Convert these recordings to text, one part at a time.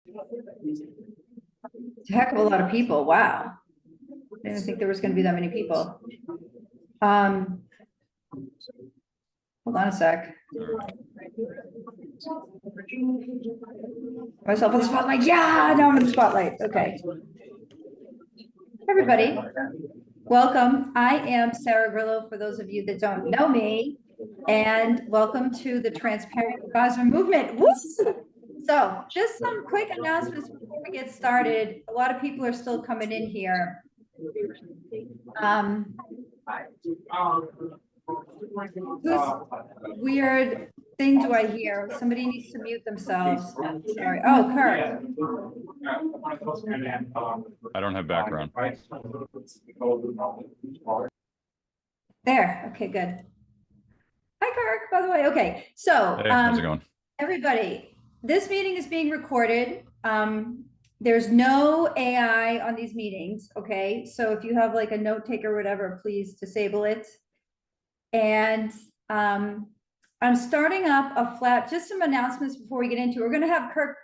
It's a heck of a lot of people. Wow. I didn't think there was going to be that many people. Hold on a sec. Myself in the spotlight. Yeah, now I'm in the spotlight. Okay. Everybody, welcome. I am Sarah Grillo, for those of you that don't know me, and welcome to the Transparent Advisor Movement. Woo! So just some quick announcements before we get started. A lot of people are still coming in here. Whose weird thing do I hear? Somebody needs to mute themselves. Sorry. Oh, Kirk. I don't have background. There. Okay, good. Hi, Kirk, by the way. Okay, so Hey, how's it going? Everybody, this meeting is being recorded. There's no AI on these meetings, okay? So if you have like a note taker or whatever, please disable it. And I'm starting up a flat, just some announcements before we get into it. We're going to have Kirk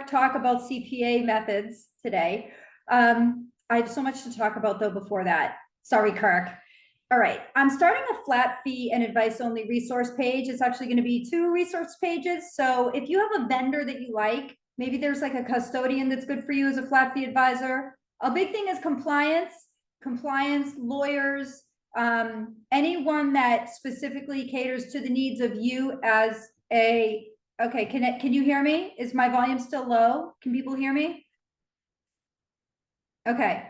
talk about CPA methods today. I have so much to talk about though before that. Sorry, Kirk. All right, I'm starting a flat fee and advice only resource page. It's actually going to be 2 resource pages. So if you have a vendor that you like, maybe there's like a custodian that's good for you as a flat fee advisor. A big thing is compliance, lawyers, anyone that specifically caters to the needs of you as a, okay, can you hear me? Is my volume still low? Can people hear me? Okay.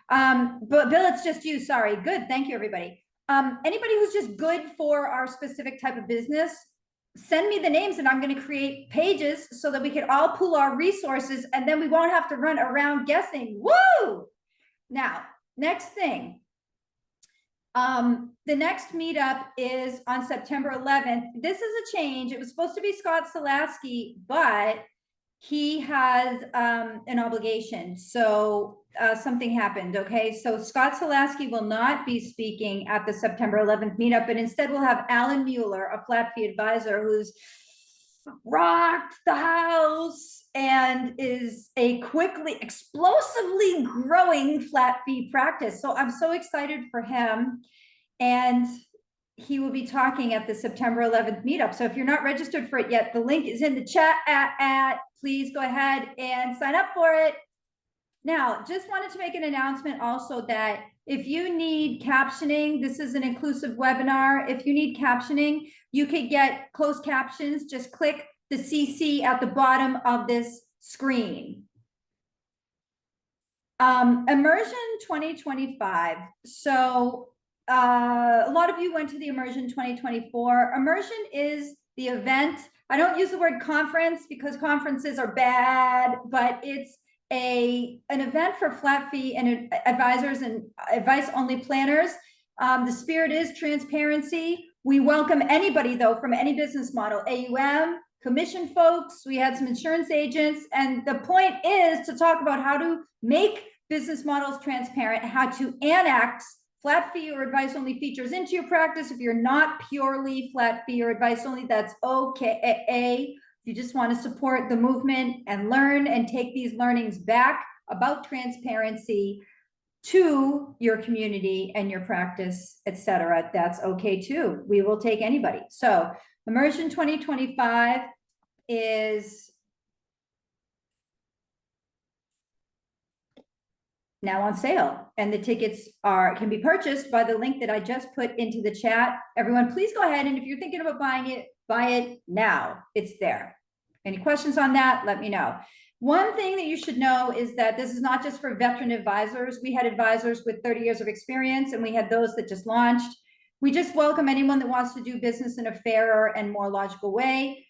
But Bill, it's just you. Sorry. Good. Thank you, everybody. Anybody who's just good for our specific type of business, send me the names and I'm going to create pages so that we can all pool our resources and then we won't have to run around guessing. Woo! Now, next thing. The next meetup is on September 11th. This is a change. It was supposed to be Scott Solaski, but he has an obligation. So something happened. Okay. So Scott Solaski will not be speaking at the September 11th meetup, but instead we'll have Alan Mueller, a flat fee advisor who's rocked the house and is a quickly, explosively growing flat fee practice. So I'm so excited for him. And he will be talking at the September 11th meetup. So if you're not registered for it yet, the link is in the chat please go ahead and sign up for it. Now, just wanted to make an announcement also that if you need captioning, this is an inclusive webinar. If you need captioning, you could get closed captions. Just click the CC at the bottom of this screen. Immersion 2025. So a lot of you went to the Immersion 2024. Immersion is the event. I don't use the word conference because conferences are bad, but it's an event for flat fee and advisors and advice only planners. The spirit is transparency. We welcome anybody though from any business model, AUM, commission folks. We had some insurance agents, and the point is to talk about how to make business models transparent, how to annex flat fee or advice only features into your practice. If you're not purely flat fee or advice only, that's okay. If you just want to support the movement and learn and take these learnings back about transparency to your community and your practice, etc., that's okay too. We will take anybody. So Immersion 2025 is now on sale, and the tickets can be purchased by the link that I just put into the chat. Everyone, please go ahead, and if you're thinking about buying it, buy it now. It's there. Any questions on that? Let me know. One thing that you should know is that this is not just for veteran advisors. We had advisors with 30 years of experience, and we had those that just launched. We just welcome anyone that wants to do business in a fairer and more logical way.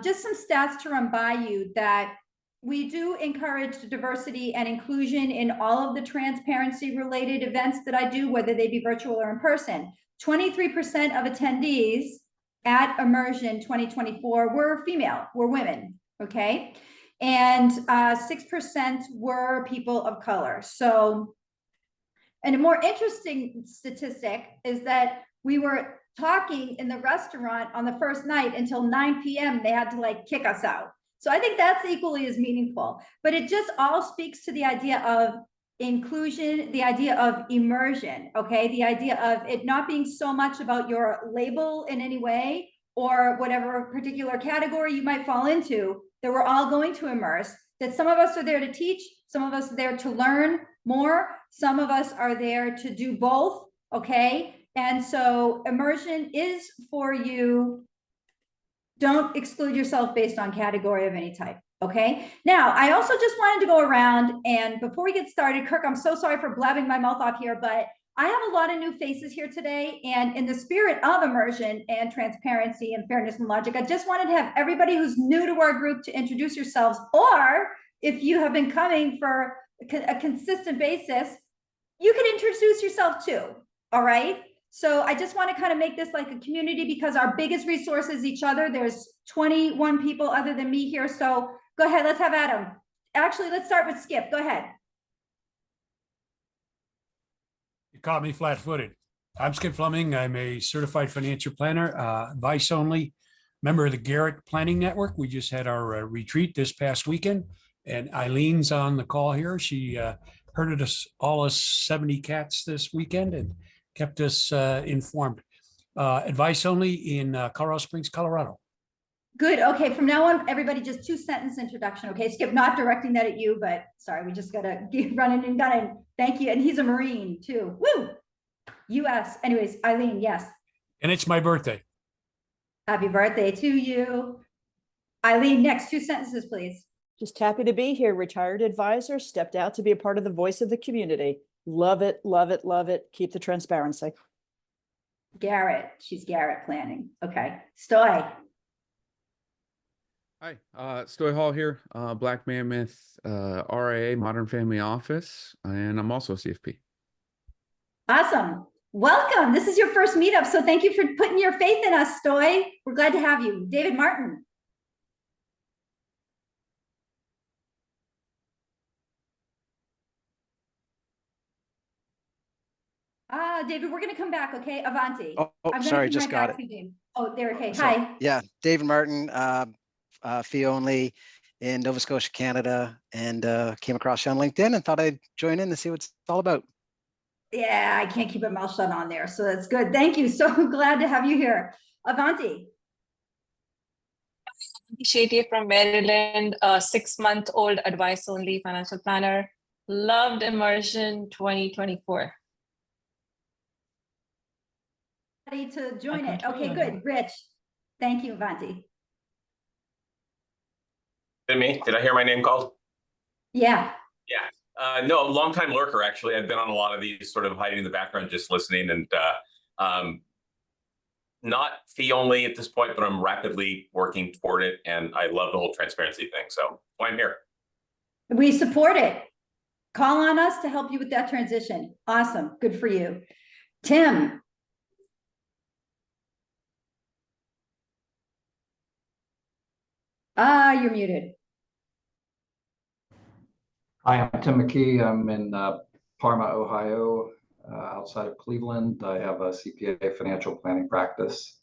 Just some stats to run by you that we do encourage diversity and inclusion in all of the transparency related events that I do, whether they be virtual or in person. 23% of attendees at Immersion 2024 were female, were women, okay? And 6% were people of color. So, and a more interesting statistic is that we were talking in the restaurant on the first night until 9 p.m. They had to like kick us out. So I think that's equally as meaningful, but it just all speaks to the idea of inclusion, the idea of immersion, okay? The idea of it not being so much about your label in any way or whatever particular category you might fall into, that we're all going to immerse, that some of us are there to teach, some of us are there to learn more, some of us are there to do both, okay? And so immersion is for you. Don't exclude yourself based on category of any type. Okay. Now, I also just wanted to go around, and before we get started, Kirk, I'm so sorry for blabbing my mouth off here, but I have a lot of new faces here today. And in the spirit of immersion and transparency and fairness and logic, I just wanted to have everybody who's new to our group to introduce yourselves, or if you have been coming for a consistent basis, you can introduce yourself too. All right. So I just want to kind of make this like a community, because our biggest resource is each other. There's 21 people other than me here. So go ahead, let's have Adam. Actually, let's start with Skip. Go ahead. You caught me flat-footed. I'm Skip Fleming. I'm a certified financial planner, advice only, member of the Garrett Planning Network. We just had our retreat this past weekend, and Eileen's on the call here. She herded us all as 70 cats this weekend and kept us informed. Advice only in Colorado Springs, Colorado. Good. Okay. From now on, everybody, just 2-sentence introduction. Okay. Skip, not directing that at you, but sorry, we just got to get running and gunning. Thank you. And he's a Marine too. Woo! US. Anyways, Eileen, yes. And it's my birthday. Happy birthday to you. Eileen, next 2 sentences, please. Just happy to be here. Retired advisor, stepped out to be a part of the voice of the community. Love it, love it, love it. Keep the transparency. Garrett. She's Garrett Planning. Okay. Stoy. Hi, Stoy Hall here, Black Mammoth, RIA, Modern Family Office, and I'm also a CFP. Awesome. Welcome. This is your first meetup, so thank you for putting your faith in us, Stoy. We're glad to have you. David Martin. David, we're going to come back, okay? Avanti. Oh, I'm sorry, come just right got back it. to you. Oh, there. Okay. So, Hi. yeah, David Martin, fee only in Nova Scotia, Canada, and came across you on LinkedIn and thought I'd join in to see what it's all about. Yeah, I can't keep my mouth shut on there, so that's good. Thank you. So glad to have you here. Avanti. Shetty from Maryland, a 6-month-old advice only financial planner. Loved Immersion 2024. Ready to join it. Okay, good. Rich. Thank you, Avanti. Did me? Did I hear my name called? Yeah. Yeah. No, longtime lurker, actually. I've been on a lot of these, sort of hiding in the background, just listening, and not fee only at this point, but I'm rapidly working toward it. And I love the whole transparency thing. So I'm here. We support it. Call on us to help you with that transition. Awesome. Good for you. Tim. You're muted. Hi, I'm Tim McKee. I'm in Parma, Ohio, outside of Cleveland. I have a CPA financial planning practice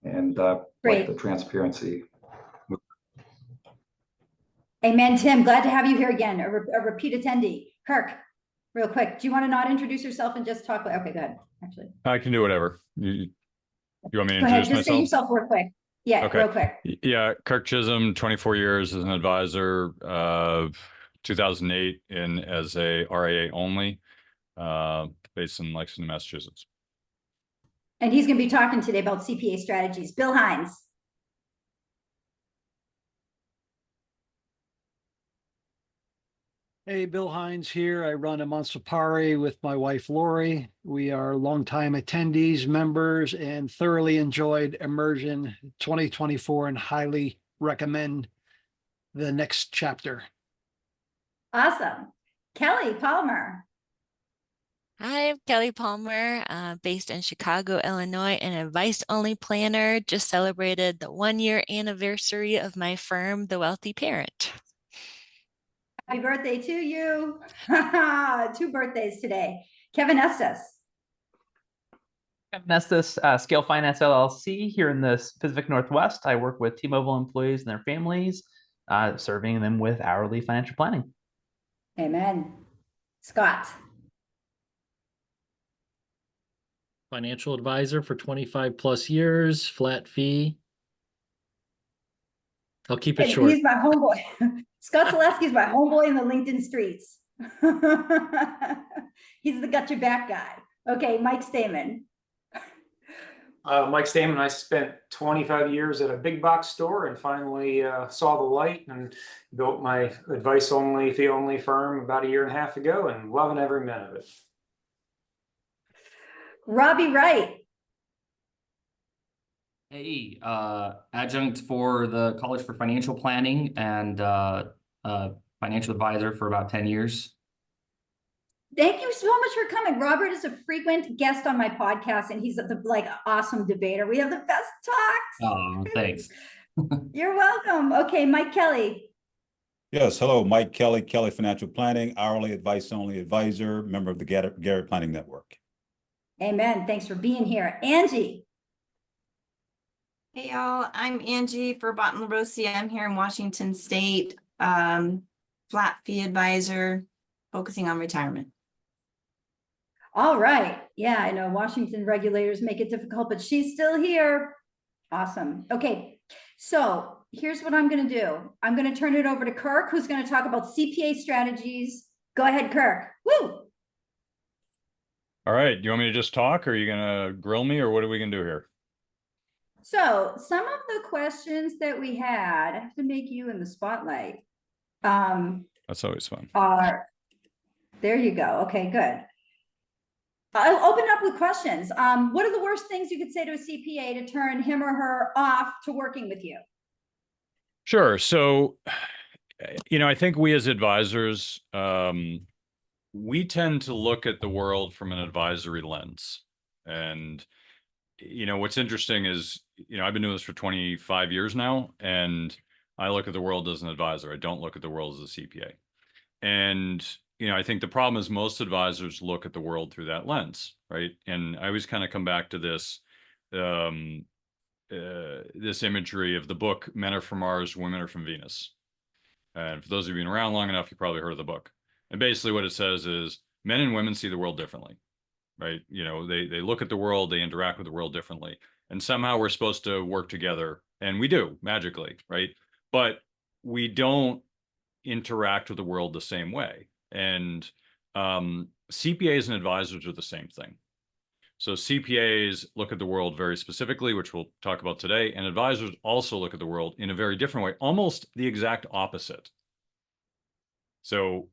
and like the transparency. Amen, Tim. Glad to have you here again, a repeat attendee. Kirk, real quick, do you want to not introduce yourself and just talk? Okay, go ahead, actually. I can do whatever. You want me to Go ahead, introduce just say myself? yourself real quick. Yeah, Okay. real quick. Yeah, Kirk Chisholm, 24 years as an advisor, 2008 as a RIA only, based in Lexington, Massachusetts. And he's going to be talking today about CPA strategies. Bill Hines. Hey, Bill Hines here. I run a Mansapari with my wife, Lori. We are longtime attendees, members, and thoroughly enjoyed Immersion 2024 and highly recommend the next chapter. Awesome. Kelly Palmer. Hi, I'm Kelly Palmer, based in Chicago, Illinois, an advice-only planner. Just celebrated the 1-year anniversary of my firm, The Wealthy Parent. Happy birthday to you. 2 birthdays today. Kevin Estes. Nestis Scale Finance LLC here in the Pacific Northwest. I work with T-Mobile employees and their families, serving them with hourly financial planning. Amen. Scott. Financial advisor for 25 plus years, flat fee. I'll keep it And short. he's my homeboy. Scott Zaleski's my homeboy in the LinkedIn streets. He's the got your back guy. Okay, Mike Stamen. Mike Stamen, I spent 25 years at a big box store and finally saw the light and built my advice only, fee only firm about a year and a half ago and loving every minute of it. Robbie Wright. Hey, adjunct for the College for Financial Planning and financial advisor for about 10 years. Thank you so much for coming. Robert is a frequent guest on my podcast, and he's like awesome debater. We have the best talks. Oh, thanks. You're welcome. Okay, Mike Kelly. Yes, hello, Mike Kelly, Kelly Financial Planning, hourly advice only advisor, member of the Garrett Planning Network. Amen. Thanks for being here. Angie. Hey y'all, I'm Angie for Bott and LaRossi. I'm here in Washington State, flat fee advisor, focusing on retirement. All right. Yeah, I know Washington regulators make it difficult, but she's still here. Awesome. Okay, so here's what I'm going to do. I'm going to turn it over to Kirk, who's going to talk about CPA strategies. Go ahead, Kirk. Woo! All right. You want me to just talk, or are you going to grill me, or what are we going to do here? So some of the questions that we had, I have to make you in the spotlight. That's always fun. There you go. Okay, good. I'll open up with questions. What are the worst things you could say to a CPA to turn him or her off to working with you? Sure. So, I think we as advisors, we tend to look at the world from an advisory lens. And, what's interesting is, I've been doing this for 25 years now, and I look at the world as an advisor. I don't look at the world as a CPA. And, I think the problem is most advisors look at the world through that lens, right? And I always kind of come back to this, this imagery of the book, Men Are From Mars, Women Are From Venus. And for those of you who've been around long enough, you probably heard of the book. And basically what it says is men and women see the world differently, right? They look at the world, they interact with the world differently. And somehow we're supposed to work together, and we do magically, right? But we don't interact with the world the same way. And CPAs and advisors are the same thing. So CPAs look at the world very specifically, which we'll talk about today, and advisors also look at the world in a very different way, almost the exact opposite. So,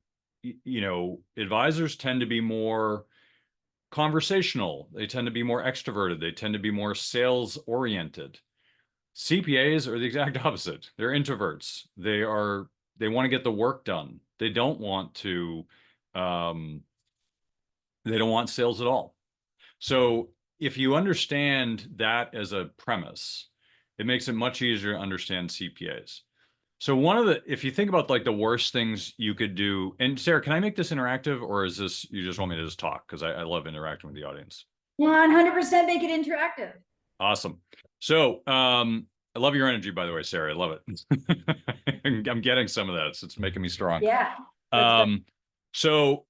advisors tend to be more conversational. They tend to be more extroverted. They tend to be more sales oriented. CPAs are the exact opposite. They're introverts. They want to get the work done. They don't want to, they don't want sales at all. So if you understand that as a premise, it makes it much easier to understand CPAs. So if you think about like the worst things you could do, and Sarah, can I make this interactive, or is this, you just want me to just talk? Because I love interacting with the audience. 100% make it interactive. Awesome. So I love your energy, by the way, Sarah. I love it. I'm getting some of that. It's making me strong. Yeah. So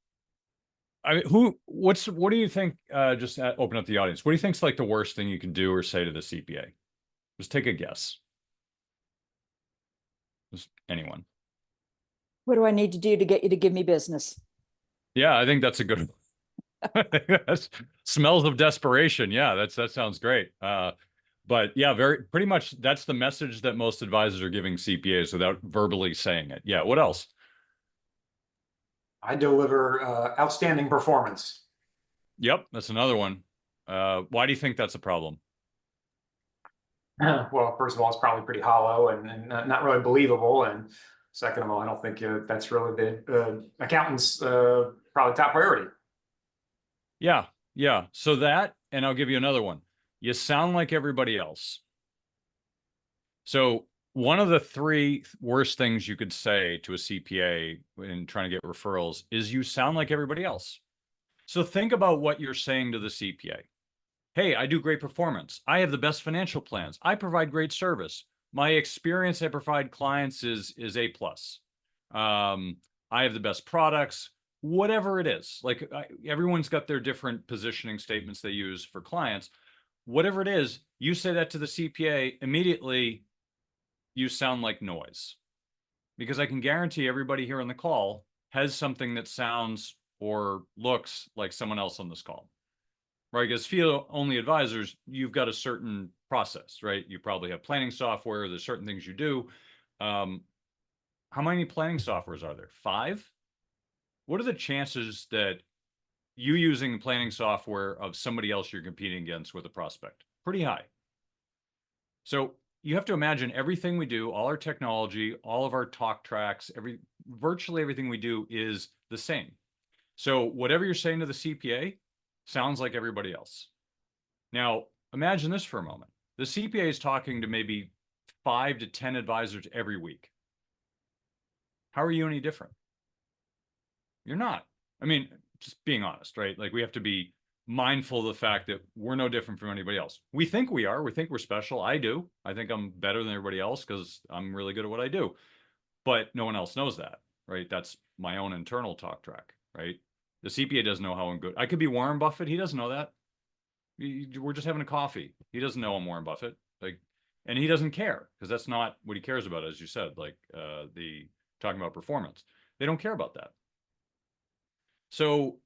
I mean, what do you think, just open up the audience. What do you think's like the worst thing you can do or say to the CPA? Just take a guess. Just anyone. What do I need to do to get you to give me business? Yeah, I think that's a good one. Smells of desperation. Yeah, that sounds great. But yeah, pretty much that's the message that most advisors are giving CPAs without verbally saying it. Yeah, what else? I deliver outstanding performance. Yep, that's another one. Why do you think that's a problem? Well, first of all, it's probably pretty hollow and not really believable. And second of all, I don't think that's really the accountant's probably top priority. Yeah. So that, and I'll give you another one. You sound like everybody else. So one of the three worst things you could say to a CPA in trying to get referrals is you sound like everybody else. So think about what you're saying to the CPA. Hey, I do great performance. I have the best financial plans. I provide great service. My experience I provide clients is A plus. I have the best products, whatever it is. Like everyone's got their different positioning statements they use for clients. Whatever it is, you say that to the CPA, immediately you sound like noise. Because I can guarantee everybody here on the call has something that sounds or looks like someone else on this call. Right, because fee-only advisors, you've got a certain process, right? You probably have planning software. There's certain things you do. How many planning softwares are there? 5? What are the chances that you using planning software of somebody else you're competing against with a prospect? Pretty high. So you have to imagine everything we do, all our technology, all of our talk tracks, virtually everything we do is the same. So whatever you're saying to the CPA sounds like everybody else. Now, imagine this for a moment. The CPA is talking to maybe 5 to 10 advisors every week. How are you any different? You're not. I mean, just being honest, right? Like we have to be mindful of the fact that we're no different from anybody else. We think we are. We think we're special. I do. I think I'm better than everybody else because I'm really good at what I do. But no one else knows that, right? That's my own internal talk track, right? The CPA doesn't know how I'm good. I could be Warren Buffett. He doesn't know that. We're just having a coffee. He doesn't know I'm Warren Buffett. Like, and he doesn't care because that's not what he cares about, as you said, like the talking about performance. They don't care about that. So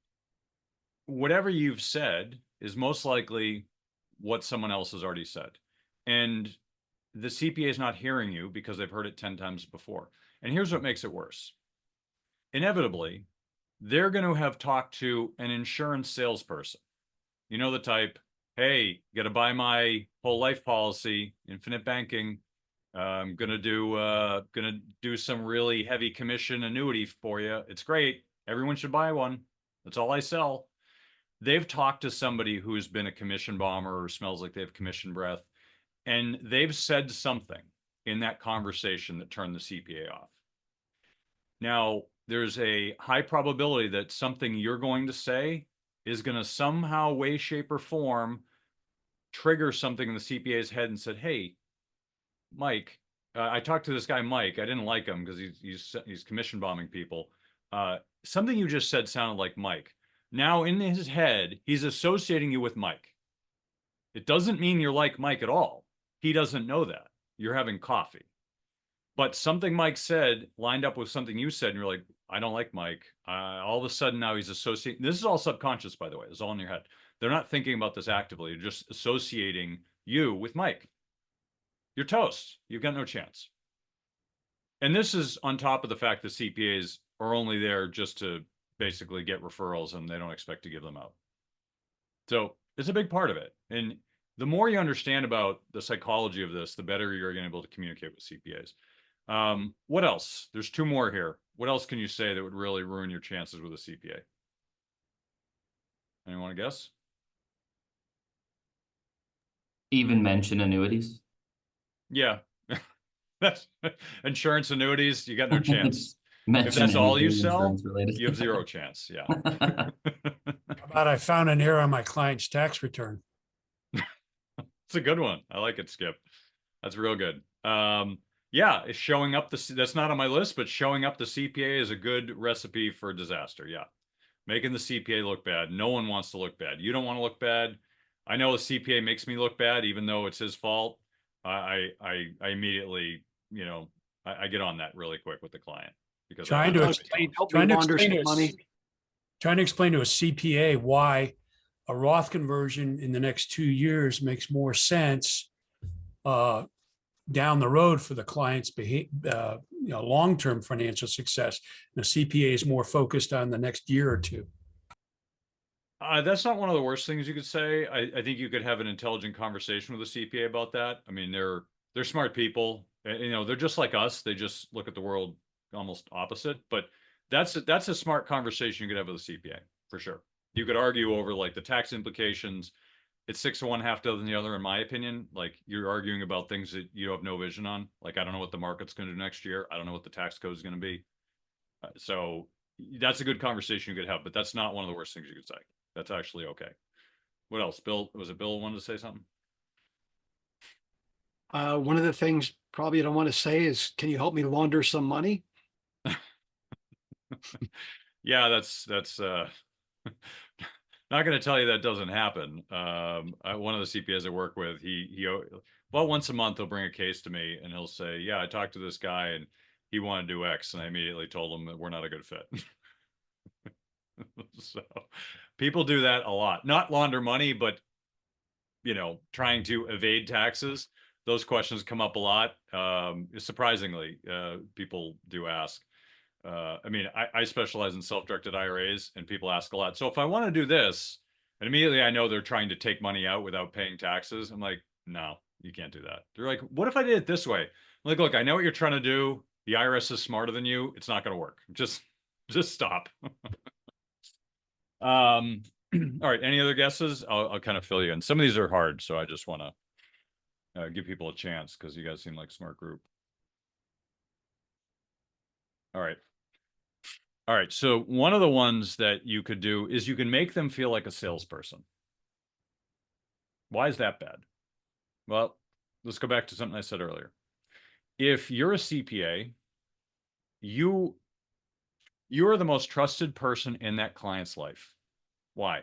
whatever you've said is most likely what someone else has already said. And the CPA is not hearing you because they've heard it 10 times before. And here's what makes it worse. Inevitably, they're going to have talked to an insurance salesperson. You know the type, hey, got to buy my whole life policy, infinite banking. I'm gonna do some really heavy commission annuity for you. It's great. Everyone should buy one. That's all I sell. They've talked to somebody who's been a commission bomber or smells like they have commission breath, and they've said something in that conversation that turned the CPA off. Now, there's a high probability that something you're going to say is going to somehow, way, shape, or form trigger something in the CPA's head and said, hey, Mike, I talked to this guy, Mike. I didn't like him because he's commission bombing people. Something you just said sounded like Mike. Now in his head, he's associating you with Mike. It doesn't mean you're like Mike at all. He doesn't know that. You're having coffee. But something Mike said lined up with something you said, and you're like, I don't like Mike. All of a sudden now he's associating. This is all subconscious, by the way. It's all in your head. They're not thinking about this actively. They're just associating you with Mike. You're toast. You've got no chance. And this is on top of the fact that CPAs are only there just to basically get referrals and they don't expect to give them out. So it's a big part of it. And the more you understand about the psychology of this, the better you're going to be able to communicate with CPAs. What else? There's 2 more here. What else can you say that would really ruin your chances with a CPA? Anyone want to guess? Even mention annuities. Yeah. That's insurance annuities. You got no chance. If Mention that's all you anything sell, insurance related. you have 0 chance. Yeah. How about I found an error on my client's tax return? It's a good one. I like it, Skip. That's real good. Yeah, it's showing up that's not on my list, but showing up the CPA is a good recipe for disaster. Yeah. Making the CPA look bad. No one wants to look bad. You don't want to look bad. I know the CPA makes me look bad, even though it's his fault. I immediately, I get on that really quick with the client because Trying to explain to a CPA why a Roth conversion in the next 2 years makes more sense down the road for the client's long-term financial success. The CPA is more focused on the next year or 2. That's not one of the worst things you could say. I think you could have an intelligent conversation with a CPA about that. I mean, they're smart people. They're just like us. They just look at the world almost opposite. But that's a smart conversation you could have with a CPA for sure. You could argue over like the tax implications. It's 6 of one, half dozen the other, in my opinion. Like you're arguing about things that you have no vision on. Like I don't know what the market's going to do next year. I don't know what the tax code is going to be. So that's a good conversation you could have. But that's not one of the worst things you could say. That's actually okay. What else? Bill, was it Bill wanted to say something? One of the things probably I don't want to say is, can you help me launder some money? Yeah, that's not going to tell you that doesn't happen. One of the CPAs I work with, well, once a month he'll bring a case to me and he'll say, yeah, I talked to this guy and he wanted to do X, and I immediately told him that we're not a good fit. So people do that a lot. Not launder money, but trying to evade taxes. Those questions come up a lot. Surprisingly, people do ask. I mean, I specialize in self-directed IRAs, and people ask a lot. So if I want to do this, and immediately I know they're trying to take money out without paying taxes, I'm like, no, you can't do that. They're like, what if I did it this way? I'm like, look, I know what you're trying to do. The IRS is smarter than you. It's not going to work. Just stop. All right. Any other guesses? I'll kind of fill you in. Some of these are hard, so I just want to give people a chance because you guys seem like a smart group. All right. All right. So one of the ones that you could do is you can make them feel like a salesperson. Why is that bad? Well, let's go back to something I said earlier. If you're a CPA, you are the most trusted person in that client's life. Why?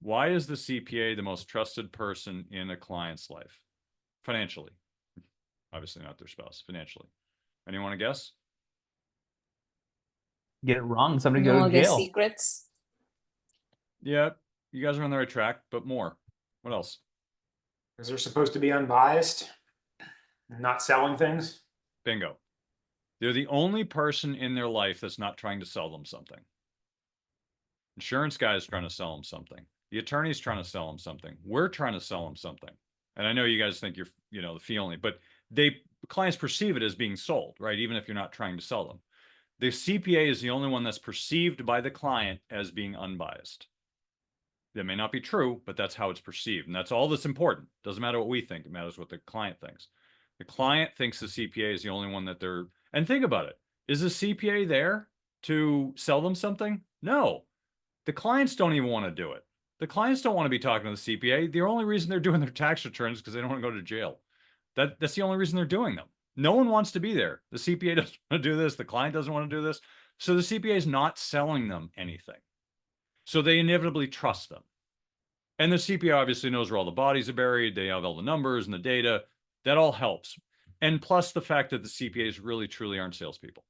Why is the CPA the most trusted person in a client's life? Financially. Obviously not their spouse, financially. Anyone want to guess? Get it wrong, somebody Know go all to their jail. secrets. Yeah, you guys are on the right track, but more. What else? Because they're supposed to be unbiased, not selling things. Bingo. They're the only person in their life that's not trying to sell them something. Insurance guy is trying to sell them something. The attorney's trying to sell them something. We're trying to sell them something. And I know you guys think you're, the fee only, but clients perceive it as being sold, right? Even if you're not trying to sell them. The CPA is the only one that's perceived by the client as being unbiased. That may not be true, but that's how it's perceived. And that's all that's important. Doesn't matter what we think. It matters what the client thinks. The client thinks the CPA is the only one that they're, and think about it. Is the CPA there to sell them something? No. The clients don't even want to do it. The clients don't want to be talking to the CPA. The only reason they're doing their tax returns is because they don't want to go to jail. That's the only reason they're doing them. No one wants to be there. The CPA doesn't want to do this. The client doesn't want to do this. So the CPA is not selling them anything. So they inevitably trust them. And the CPA obviously knows where all the bodies are buried. They have all the numbers and the data. That all helps. And plus the fact that the CPAs really, truly aren't salespeople.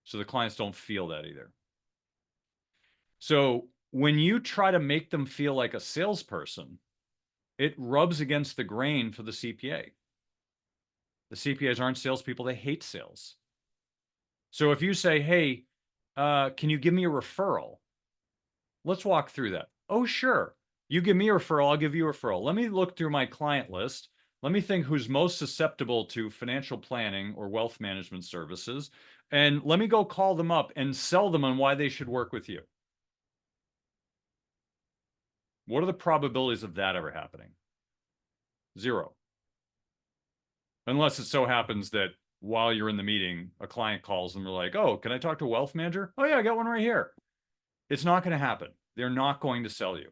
So the clients don't feel that either. So when you try to make them feel like a salesperson, it rubs against the grain for the CPA. The CPAs aren't salespeople. They hate sales. So if you say, hey, can you give me a referral? Let's walk through that. Oh, sure. You give me a referral, I'll give you a referral. Let me look through my client list. Let me think who's most susceptible to financial planning or wealth management services. And let me go call them up and sell them on why they should work with you. What are the probabilities of that ever happening? 0. Unless it so happens that while you're in the meeting, a client calls and they're like, oh, can I talk to a wealth manager? Oh yeah, I got one right here. It's not going to happen. They're not going to sell you.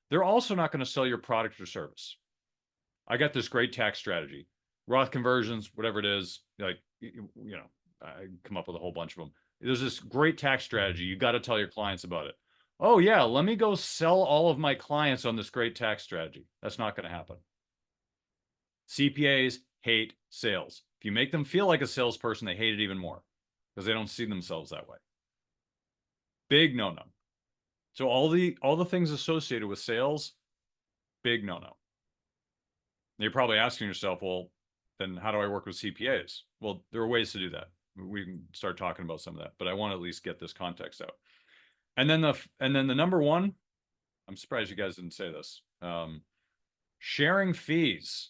They're also not going to sell your product or service. I got this great tax strategy, Roth conversions, whatever it is, like, I come up with a whole bunch of them. There's this great tax strategy. You got to tell your clients about it. Oh yeah, let me go sell all of my clients on this great tax strategy. That's not going to happen. CPAs hate sales. If you make them feel like a salesperson, they hate it even more because they don't see themselves that way. Big no-no. So all the things associated with sales, big no-no. You're probably asking yourself, well, then how do I work with CPAs? Well, there are ways to do that. We can start talking about some of that, but I want to at least get this context out. And then the number one, I'm surprised you guys didn't say this. Sharing fees.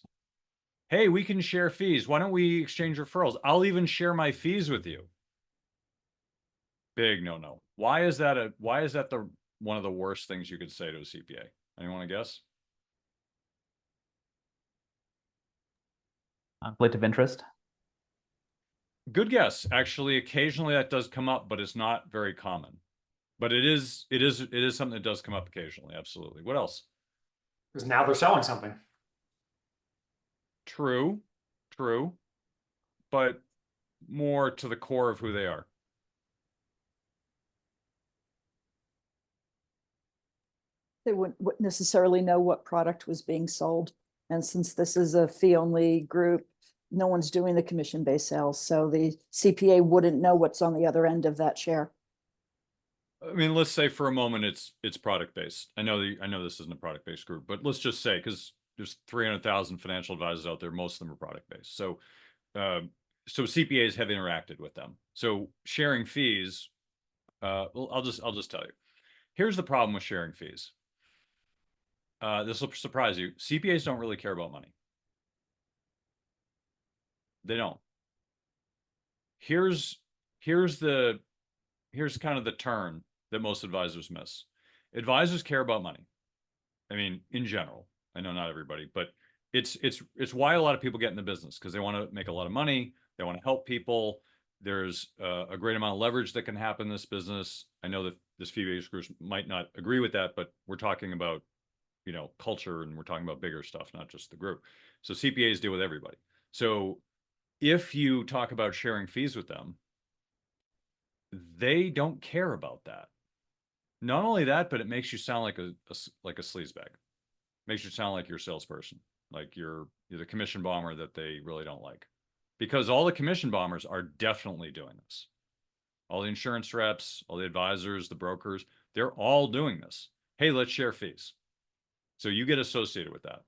Hey, we can share fees. Why don't we exchange referrals? I'll even share my fees with you. Big no-no. Why is that one of the worst things you could say to a CPA? Anyone want to guess? Conflict of interest. Good guess. Actually, occasionally that does come up, but it's not very common. But it is something that does come up occasionally. Absolutely. What else? Because now they're selling something. True, but more to the core of who they are. They wouldn't necessarily know what product was being sold. And since this is a fee-only group, no one's doing the commission-based sales. So the CPA wouldn't know what's on the other end of that share. I mean, let's say for a moment it's product based. I know this isn't a product based group, but let's just say, because there's 300,000 financial advisors out there, most of them are product based. So CPAs have interacted with them. So sharing fees, well, I'll just tell you. Here's the problem with sharing fees. This will surprise you. CPAs don't really care about money. They don't. Here's kind of the turn that most advisors miss. Advisors care about money. I mean, in general, I know not everybody, but it's why a lot of people get in the business, because they want to make a lot of money. They want to help people. There's a great amount of leverage that can happen in this business. I know that this fee-based group might not agree with that, but we're talking about, culture, and we're talking about bigger stuff, not just the group. So CPAs deal with everybody. So if you talk about sharing fees with them, they don't care about that. Not only that, but it makes you sound like a sleazebag. Makes you sound like you're a salesperson, like you're the commission bomber that they really don't like. Because all the commission bombers are definitely doing this. All the insurance reps, all the advisors, the brokers, they're all doing this. Hey, let's share fees. So you get associated with that.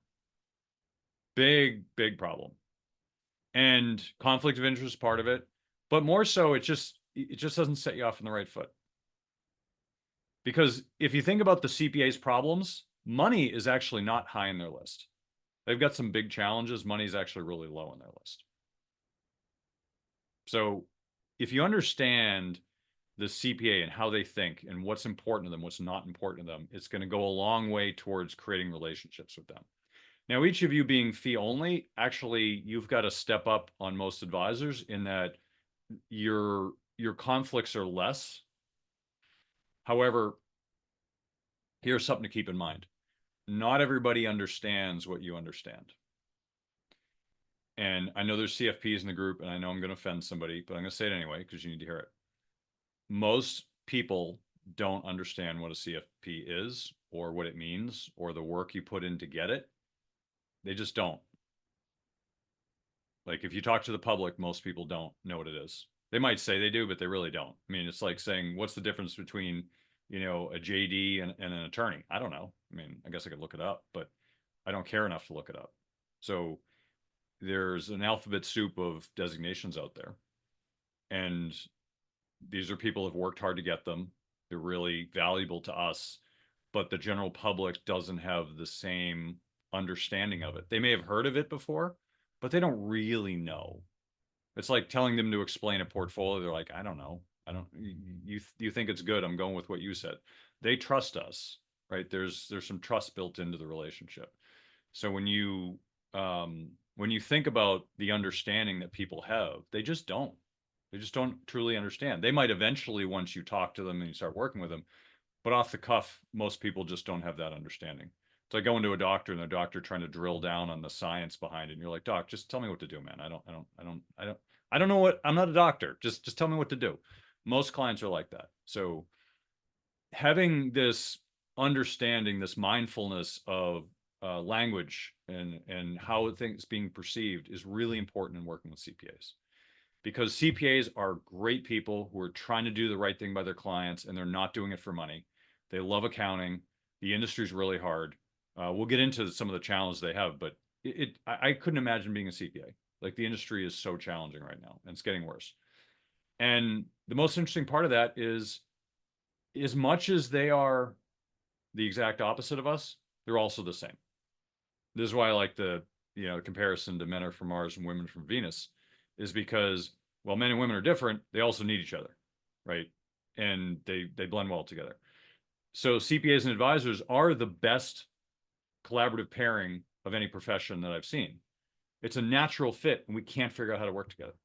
Big problem. And conflict of interest is part of it, but more so, it just doesn't set you off on the right foot. Because if you think about the CPA's problems, money is actually not high in their list. They've got some big challenges. Money is actually really low on their list. So if you understand the CPA and how they think and what's important to them, what's not important to them, it's going to go a long way towards creating relationships with them. Now, each of you being fee only, actually, you've got to step up on most advisors in that your conflicts are less. However, here's something to keep in mind. Not everybody understands what you understand. And I know there's CFPs in the group, and I know I'm going to offend somebody, but I'm going to say it anyway because you need to hear it. Most people don't understand what a CFP is or what it means or the work you put in to get it. They just don't. Like, if you talk to the public, most people don't know what it is. They might say they do, but they really don't. I mean, it's like saying, what's the difference between, a JD and an attorney? I don't know. I mean, I guess I could look it up, but I don't care enough to look it up. So there's an alphabet soup of designations out there. And these are people who have worked hard to get them. They're really valuable to us, but the general public doesn't have the same understanding of it. They may have heard of it before, but they don't really know. It's like telling them to explain a portfolio. They're like, I don't know. You think it's good. I'm going with what you said. They trust us, right? There's some trust built into the relationship. So when you think about the understanding that people have, they just don't truly understand. They might eventually, once you talk to them and you start working with them, but off the cuff, most people just don't have that understanding. It's like going to a doctor and the doctor trying to drill down on the science behind it. And you're like, Doc, just tell me what to do, man. I don't know what, I'm not a doctor. Just tell me what to do. Most clients are like that. So having this understanding, this mindfulness of language and how things being perceived is really important in working with CPAs. Because CPAs are great people who are trying to do the right thing by their clients, and they're not doing it for money. They love accounting. The industry is really hard. We'll get into some of the challenges they have, but I couldn't imagine being a CPA. Like, the industry is so challenging right now, and it's getting worse. And the most interesting part of that is, as much as they are the exact opposite of us, they're also the same. This is why I like the comparison to men are from Mars and women from Venus, is because while men and women are different, they also need each other, right? And they blend well together. So CPAs and advisors are the best collaborative pairing of any profession that I've seen. It's a natural fit, and we can't figure out how to work together.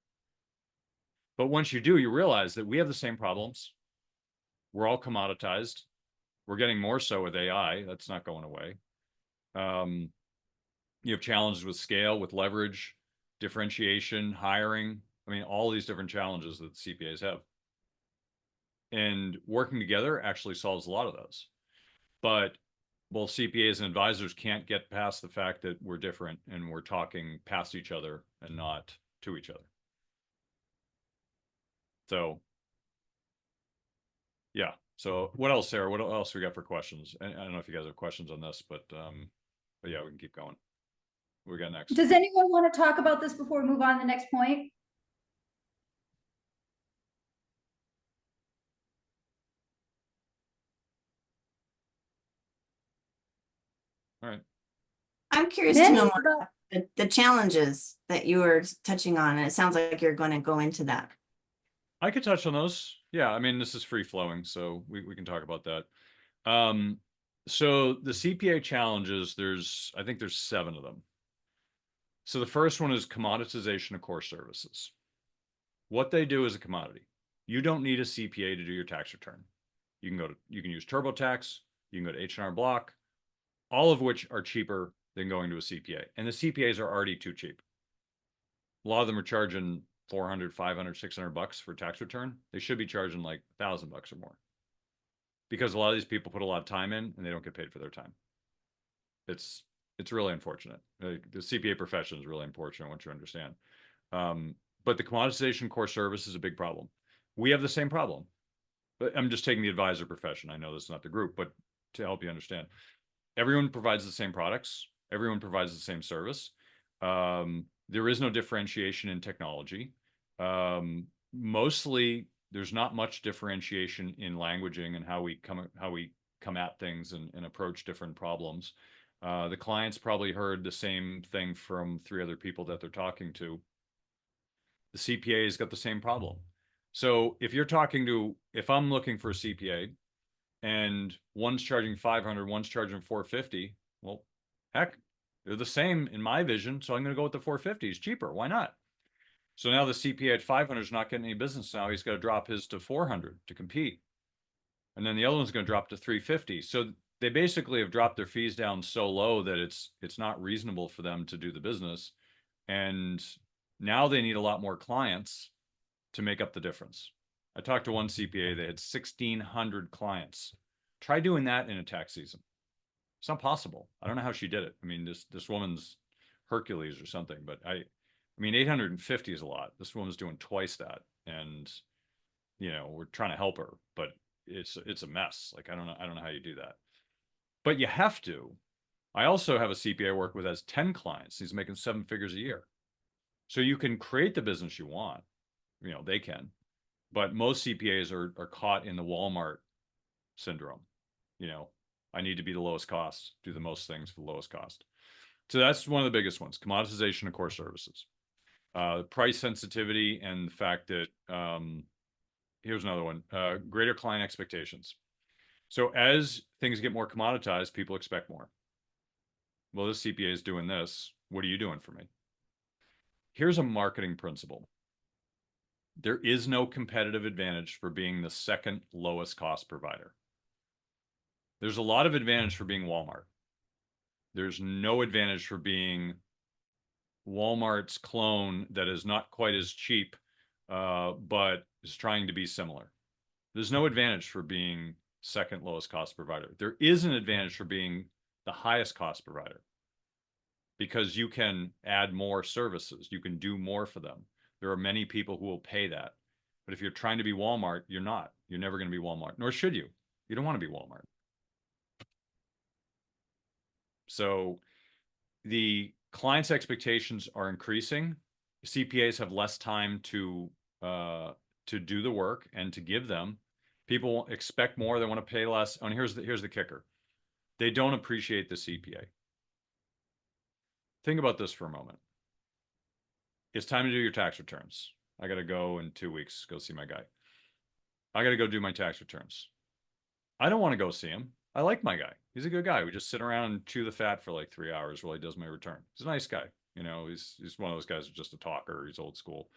But once you do, you realize that we have the same problems. We're all commoditized. We're getting more so with AI. That's not going away. You have challenges with scale, with leverage, differentiation, hiring. I mean, all these different challenges that CPAs have. And working together actually solves a lot of those. But both CPAs and advisors can't get past the fact that we're different and we're talking past each other and not to each other. So, yeah. So what else, Sarah? What else we got for questions? I don't know if you guys have questions on this, but yeah, we can keep going. What we got next? Does anyone want to talk about this before we move on to the next point? All right. I'm curious to know more about the challenges that you were touching on, and it sounds like you're going to go into that. I could touch on those. Yeah, I mean, this is free flowing, so we can talk about that. So the CPA challenges, I think there's 7 of them. So the first one is commoditization of core services. What they do is a commodity. You don't need a CPA to do your tax return. You can use TurboTax, you can go to H&R Block, all of which are cheaper than going to a CPA. And the CPAs are already too cheap. A lot of them are charging 400, 500, 600 bucks for tax return. They should be charging like 1,000 bucks or more. Because a lot of these people put a lot of time in and they don't get paid for their time. It's really unfortunate. The CPA profession is really unfortunate once you understand. But the commoditization core service is a big problem. We have the same problem. But I'm just taking the advisor profession. I know this is not the group, but to help you understand. Everyone provides the same products. Everyone provides the same service. There is no differentiation in technology. Mostly, there's not much differentiation in languaging and how we come at things and approach different problems. The clients probably heard the same thing from 3 other people that they're talking to. The CPA has got the same problem. So if I'm looking for a CPA and one's charging 500, one's charging 450, well, heck, they're the same in my vision. So I'm going to go with the 450. It's cheaper. Why not? So now the CPA at 500 is not getting any business now. He's got to drop his to 400 to compete. And then the other one's going to drop to 350. So they basically have dropped their fees down so low that it's not reasonable for them to do the business. And now they need a lot more clients to make up the difference. I talked to one CPA, they had 1,600 clients. Try doing that in a tax season. It's not possible. I don't know how she did it. I mean, this woman's Hercules or something, but I mean, 850 is a lot. This woman's doing twice that. And, we're trying to help her, but it's a mess. Like, I don't know how you do that, but you have to. I also have a CPA I work with has 10 clients. He's making 7 figures a year. So you can create the business you want. They can, but most CPAs are caught in the Walmart syndrome. I need to be the lowest cost, do the most things for the lowest cost. So that's one of the biggest ones, commoditization of core services. Price sensitivity and the fact that, here's another one, greater client expectations. So as things get more commoditized, people expect more. Well, this CPA is doing this. What are you doing for me? Here's a marketing principle. There is no competitive advantage for being the second lowest cost provider. There's a lot of advantage for being Walmart. There's no advantage for being Walmart's clone that is not quite as cheap, but is trying to be similar. There's no advantage for being second lowest cost provider. There is an advantage for being the highest cost provider because you can add more services. You can do more for them. There are many people who will pay that. But if you're trying to be Walmart, you're not. You're never going to be Walmart, nor should you. You don't want to be Walmart. So the client's expectations are increasing. CPAs have less time to do the work and to give them. People expect more. They want to pay less. And here's the kicker. They don't appreciate the CPA. Think about this for a moment. It's time to do your tax returns. I got to go in 2 weeks, go see my guy. I got to go do my tax returns. I don't want to go see him. I like my guy. He's a good guy. We just sit around and chew the fat for like 3 hours while he does my return. He's a nice guy. He's one of those guys who's just a talker. He's old school.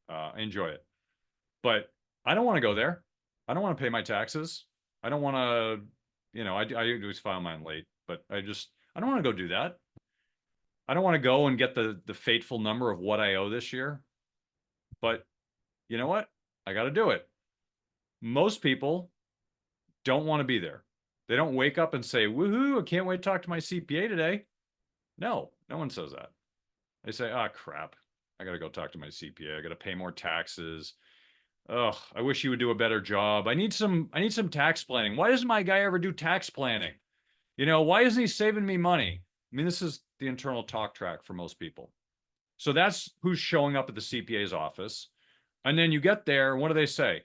I enjoy it. But I don't want to go there. I don't want to pay my taxes. I don't want to, I always file mine late, but I don't want to go do that. I don't want to go and get the fateful number of what I owe this year. But you know what? I got to do it. Most people don't want to be there. They don't wake up and say, woohoo, I can't wait to talk to my CPA today. No one says that. They say, ah, crap. I got to go talk to my CPA. I got to pay more taxes. Oh, I wish he would do a better job. I need some tax planning. Why doesn't my guy ever do tax planning? Why isn't he saving me money? I mean, this is the internal talk track for most people. So that's who's showing up at the CPA's office. And then you get there, and what do they say?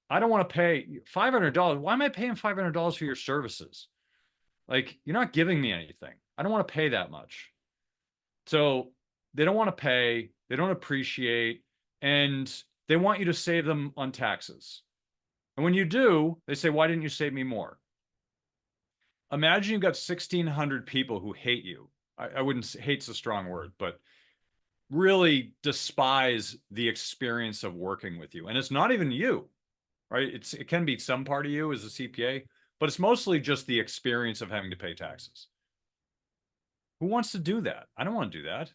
I don't want to pay $500. Why am I paying $500 for your services? Like, you're not giving me anything. I don't want to pay that much. So they don't want to pay, they don't appreciate, and they want you to save them on taxes. And when you do, they say, why didn't you save me more? Imagine you've got 1,600 people who hate you. I wouldn't say hate's a strong word, but really despise the experience of working with you. And it's not even you, right? It can be some part of you as a CPA, but it's mostly just the experience of having to pay taxes. Who wants to do that? I don't want to do that.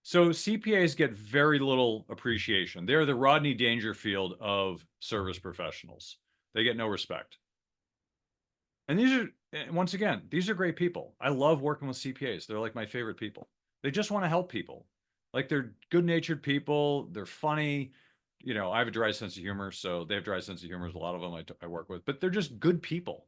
So CPAs get very little appreciation. They're the Rodney Dangerfield of service professionals. They get no respect. And once again, these are great people. I love working with CPAs. They're like my favorite people. They just want to help people. Like, they're good-natured people. They're funny. I have a dry sense of humor, so they have dry sense of humor. A lot of them I work with, but they're just good people,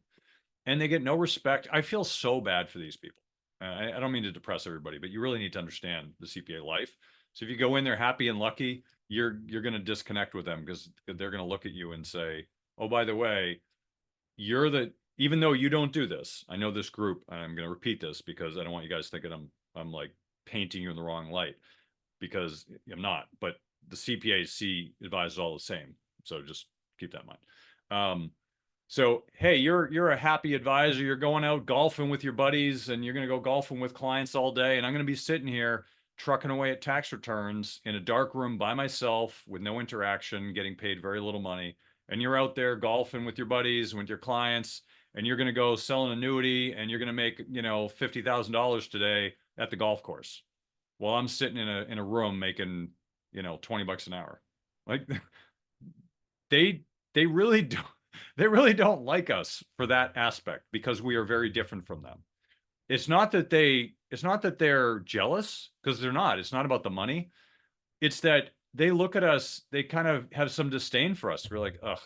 and they get no respect. I feel so bad for these people. I don't mean to depress everybody, but you really need to understand the CPA life. So if you go in there happy and lucky, you're going to disconnect with them, because they're going to look at you and say, oh, by the way, even though you don't do this, I know this group, and I'm going to repeat this because I don't want you guys thinking I'm like painting you in the wrong light, because I'm not, but the CPAs see advisors all the same. So just keep that in mind. So, hey, you're a happy advisor. You're going out golfing with your buddies, and you're going to go golfing with clients all day. And I'm going to be sitting here trucking away at tax returns in a dark room by myself with no interaction, getting paid very little money. And you're out there golfing with your buddies, with your clients, and you're going to go sell an annuity, and you're going to make, $50,000 today at the golf course, while I'm sitting in a room making, $20 an hour. Like, they really don't. They really don't like us for that aspect, because we are very different from them. It's not that they're jealous, because they're not. It's not about the money. It's that they look at us, they kind of have some disdain for us. We're like, ugh,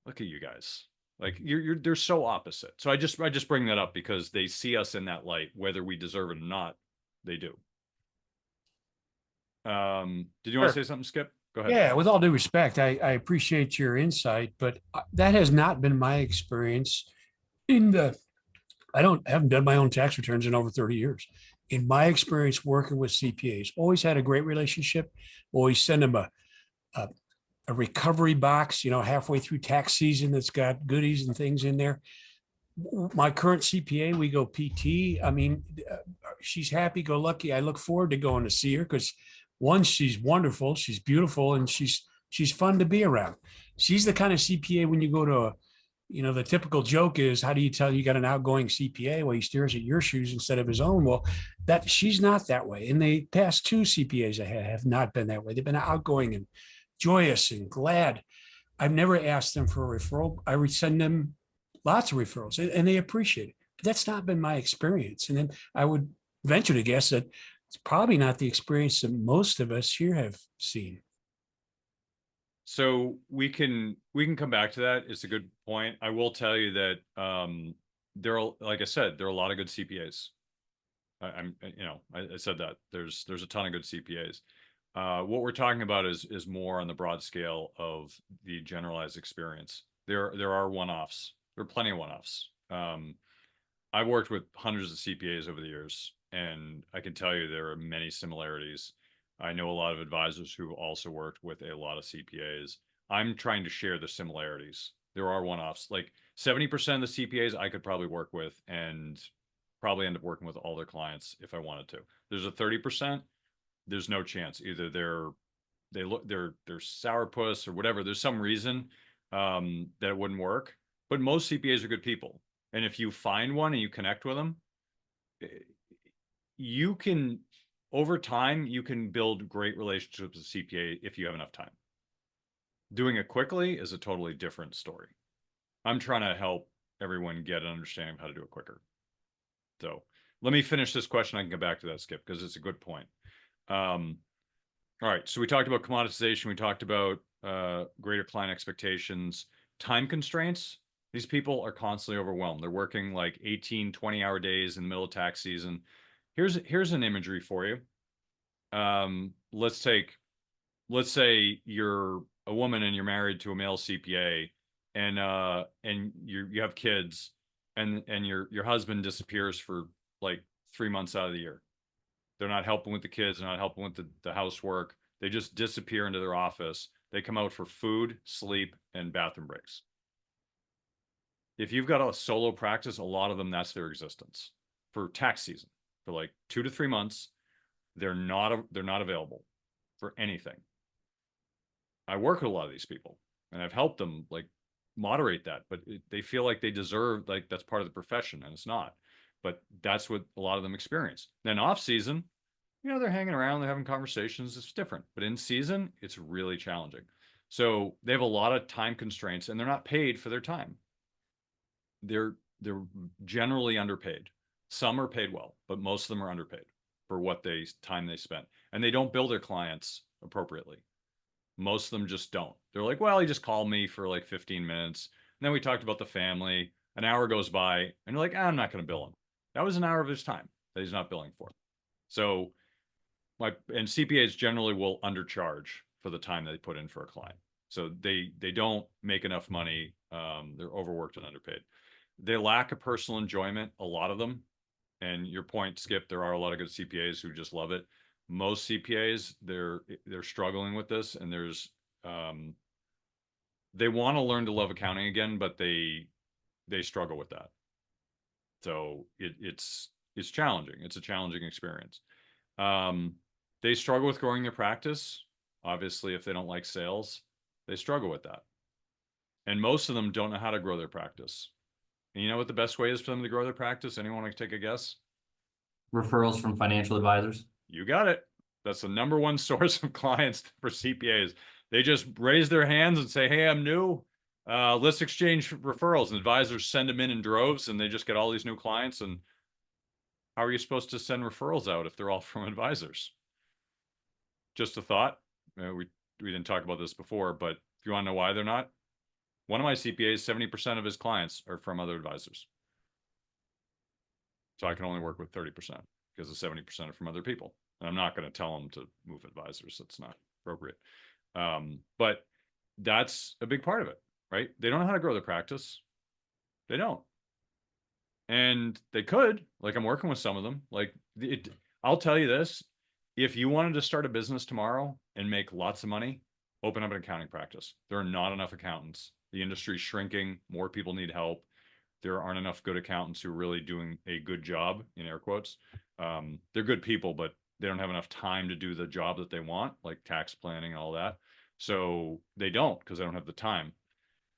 look at you guys. Like, they're so opposite. So I just bring that up because they see us in that light, whether we deserve it or not. They do. Did you want to say something, Skip? Go ahead. Yeah, with all due respect, I appreciate your insight, but that has not been my experience I haven't done my own tax returns in over 30 years. In my experience working with CPAs, always had a great relationship, always send them a recovery box, halfway through tax season that's got goodies and things in there. My current CPA, we go PT. I mean, she's happy go lucky. I look forward to going to see her because, one, she's wonderful, she's beautiful, and she's fun to be around. She's the kind of CPA when you go to the typical joke is, how do you tell you got an outgoing CPA? Well, he stares at your shoes instead of his own. Well, she's not that way. And the past two CPAs I have not been that way. They've been outgoing and joyous and glad. I've never asked them for a referral. I would send them lots of referrals, and they appreciate it. But that's not been my experience. And then I would venture to guess that it's probably not the experience that most of us here have seen. So we can come back to that. It's a good point. I will tell you that like I said, there are a lot of good CPAs. I said that there's a ton of good CPAs. What we're talking about is more on the broad scale of the generalized experience. There are one-offs. There are plenty of one-offs. I've worked with hundreds of CPAs over the years, and I can tell you there are many similarities. I know a lot of advisors who also worked with a lot of CPAs. I'm trying to share the similarities. There are one-offs. Like 70% of the CPAs I could probably work with and probably end up working with all their clients if I wanted to. There's a 30%. There's no chance. Either they're sourpuss or whatever. There's some reason that it wouldn't work. But most CPAs are good people. And if you find one and you connect with them, you can, over time, you can build great relationships with CPA if you have enough time. Doing it quickly is a totally different story. I'm trying to help everyone get an understanding of how to do it quicker. So let me finish this question. I can get back to that, Skip, because it's a good point. All right, so we talked about commoditization. We talked about greater client expectations, time constraints. These people are constantly overwhelmed. They're working like 18, 20-hour days in the middle of tax season. Here's an imagery for you. Let's say you're a woman and you're married to a male CPA, and you have kids, and your husband disappears for like 3 months out of the year. They're not helping with the kids, they're not helping with the housework. They just disappear into their office. They come out for food, sleep, and bathroom breaks. If you've got a solo practice, a lot of them, that's their existence for tax season. For like 2 to 3 months, they're not available for anything. I work with a lot of these people, and I've helped them like moderate that, but they feel like they deserve, like that's part of the profession, and it's not. But that's what a lot of them experience. Then off season, they're hanging around, they're having conversations. It's different, but in season, it's really challenging. So they have a lot of time constraints, and they're not paid for their time. They're generally underpaid. Some are paid well, but most of them are underpaid for what time they spent, and they don't bill their clients appropriately. Most of them just don't. They're like, well, he just called me for like 15 minutes. And then we talked about the family. An hour goes by, and you're like, I'm not going to bill him. That was an hour of his time that he's not billing for. So, and CPAs generally will undercharge for the time they put in for a client. So they don't make enough money. They're overworked and underpaid. They lack a personal enjoyment, a lot of them. And your point, Skip, there are a lot of good CPAs who just love it. Most CPAs, they're struggling with this, and they want to learn to love accounting again, but they struggle with that. So it's challenging. It's a challenging experience. They struggle with growing their practice. Obviously, if they don't like sales, they struggle with that. And most of them don't know how to grow their practice. And you know what the best way is for them to grow their practice? Anyone want to take a guess? Referrals from financial advisors. You got it. That's the number one source of clients for CPAs. They just raise their hands and say, hey, I'm new. Let's exchange referrals. And advisors send them in droves, and they just get all these new clients. And how are you supposed to send referrals out if they're all from advisors? Just a thought. We didn't talk about this before, but if you want to know why they're not, one of my CPAs, 70% of his clients are from other advisors. So I can only work with 30% because the 70% are from other people. And I'm not going to tell them to move advisors. That's not appropriate. But that's a big part of it, right? They don't know how to grow their practice. They don't. And they could, like I'm working with some of them. I'll tell you this, if you wanted to start a business tomorrow and make lots of money, open up an accounting practice. There are not enough accountants. The industry's shrinking. More people need help. There aren't enough good accountants who are really doing a good job, in air quotes. They're good people, but they don't have enough time to do the job that they want, like tax planning and all that. So they don't, because they don't have the time.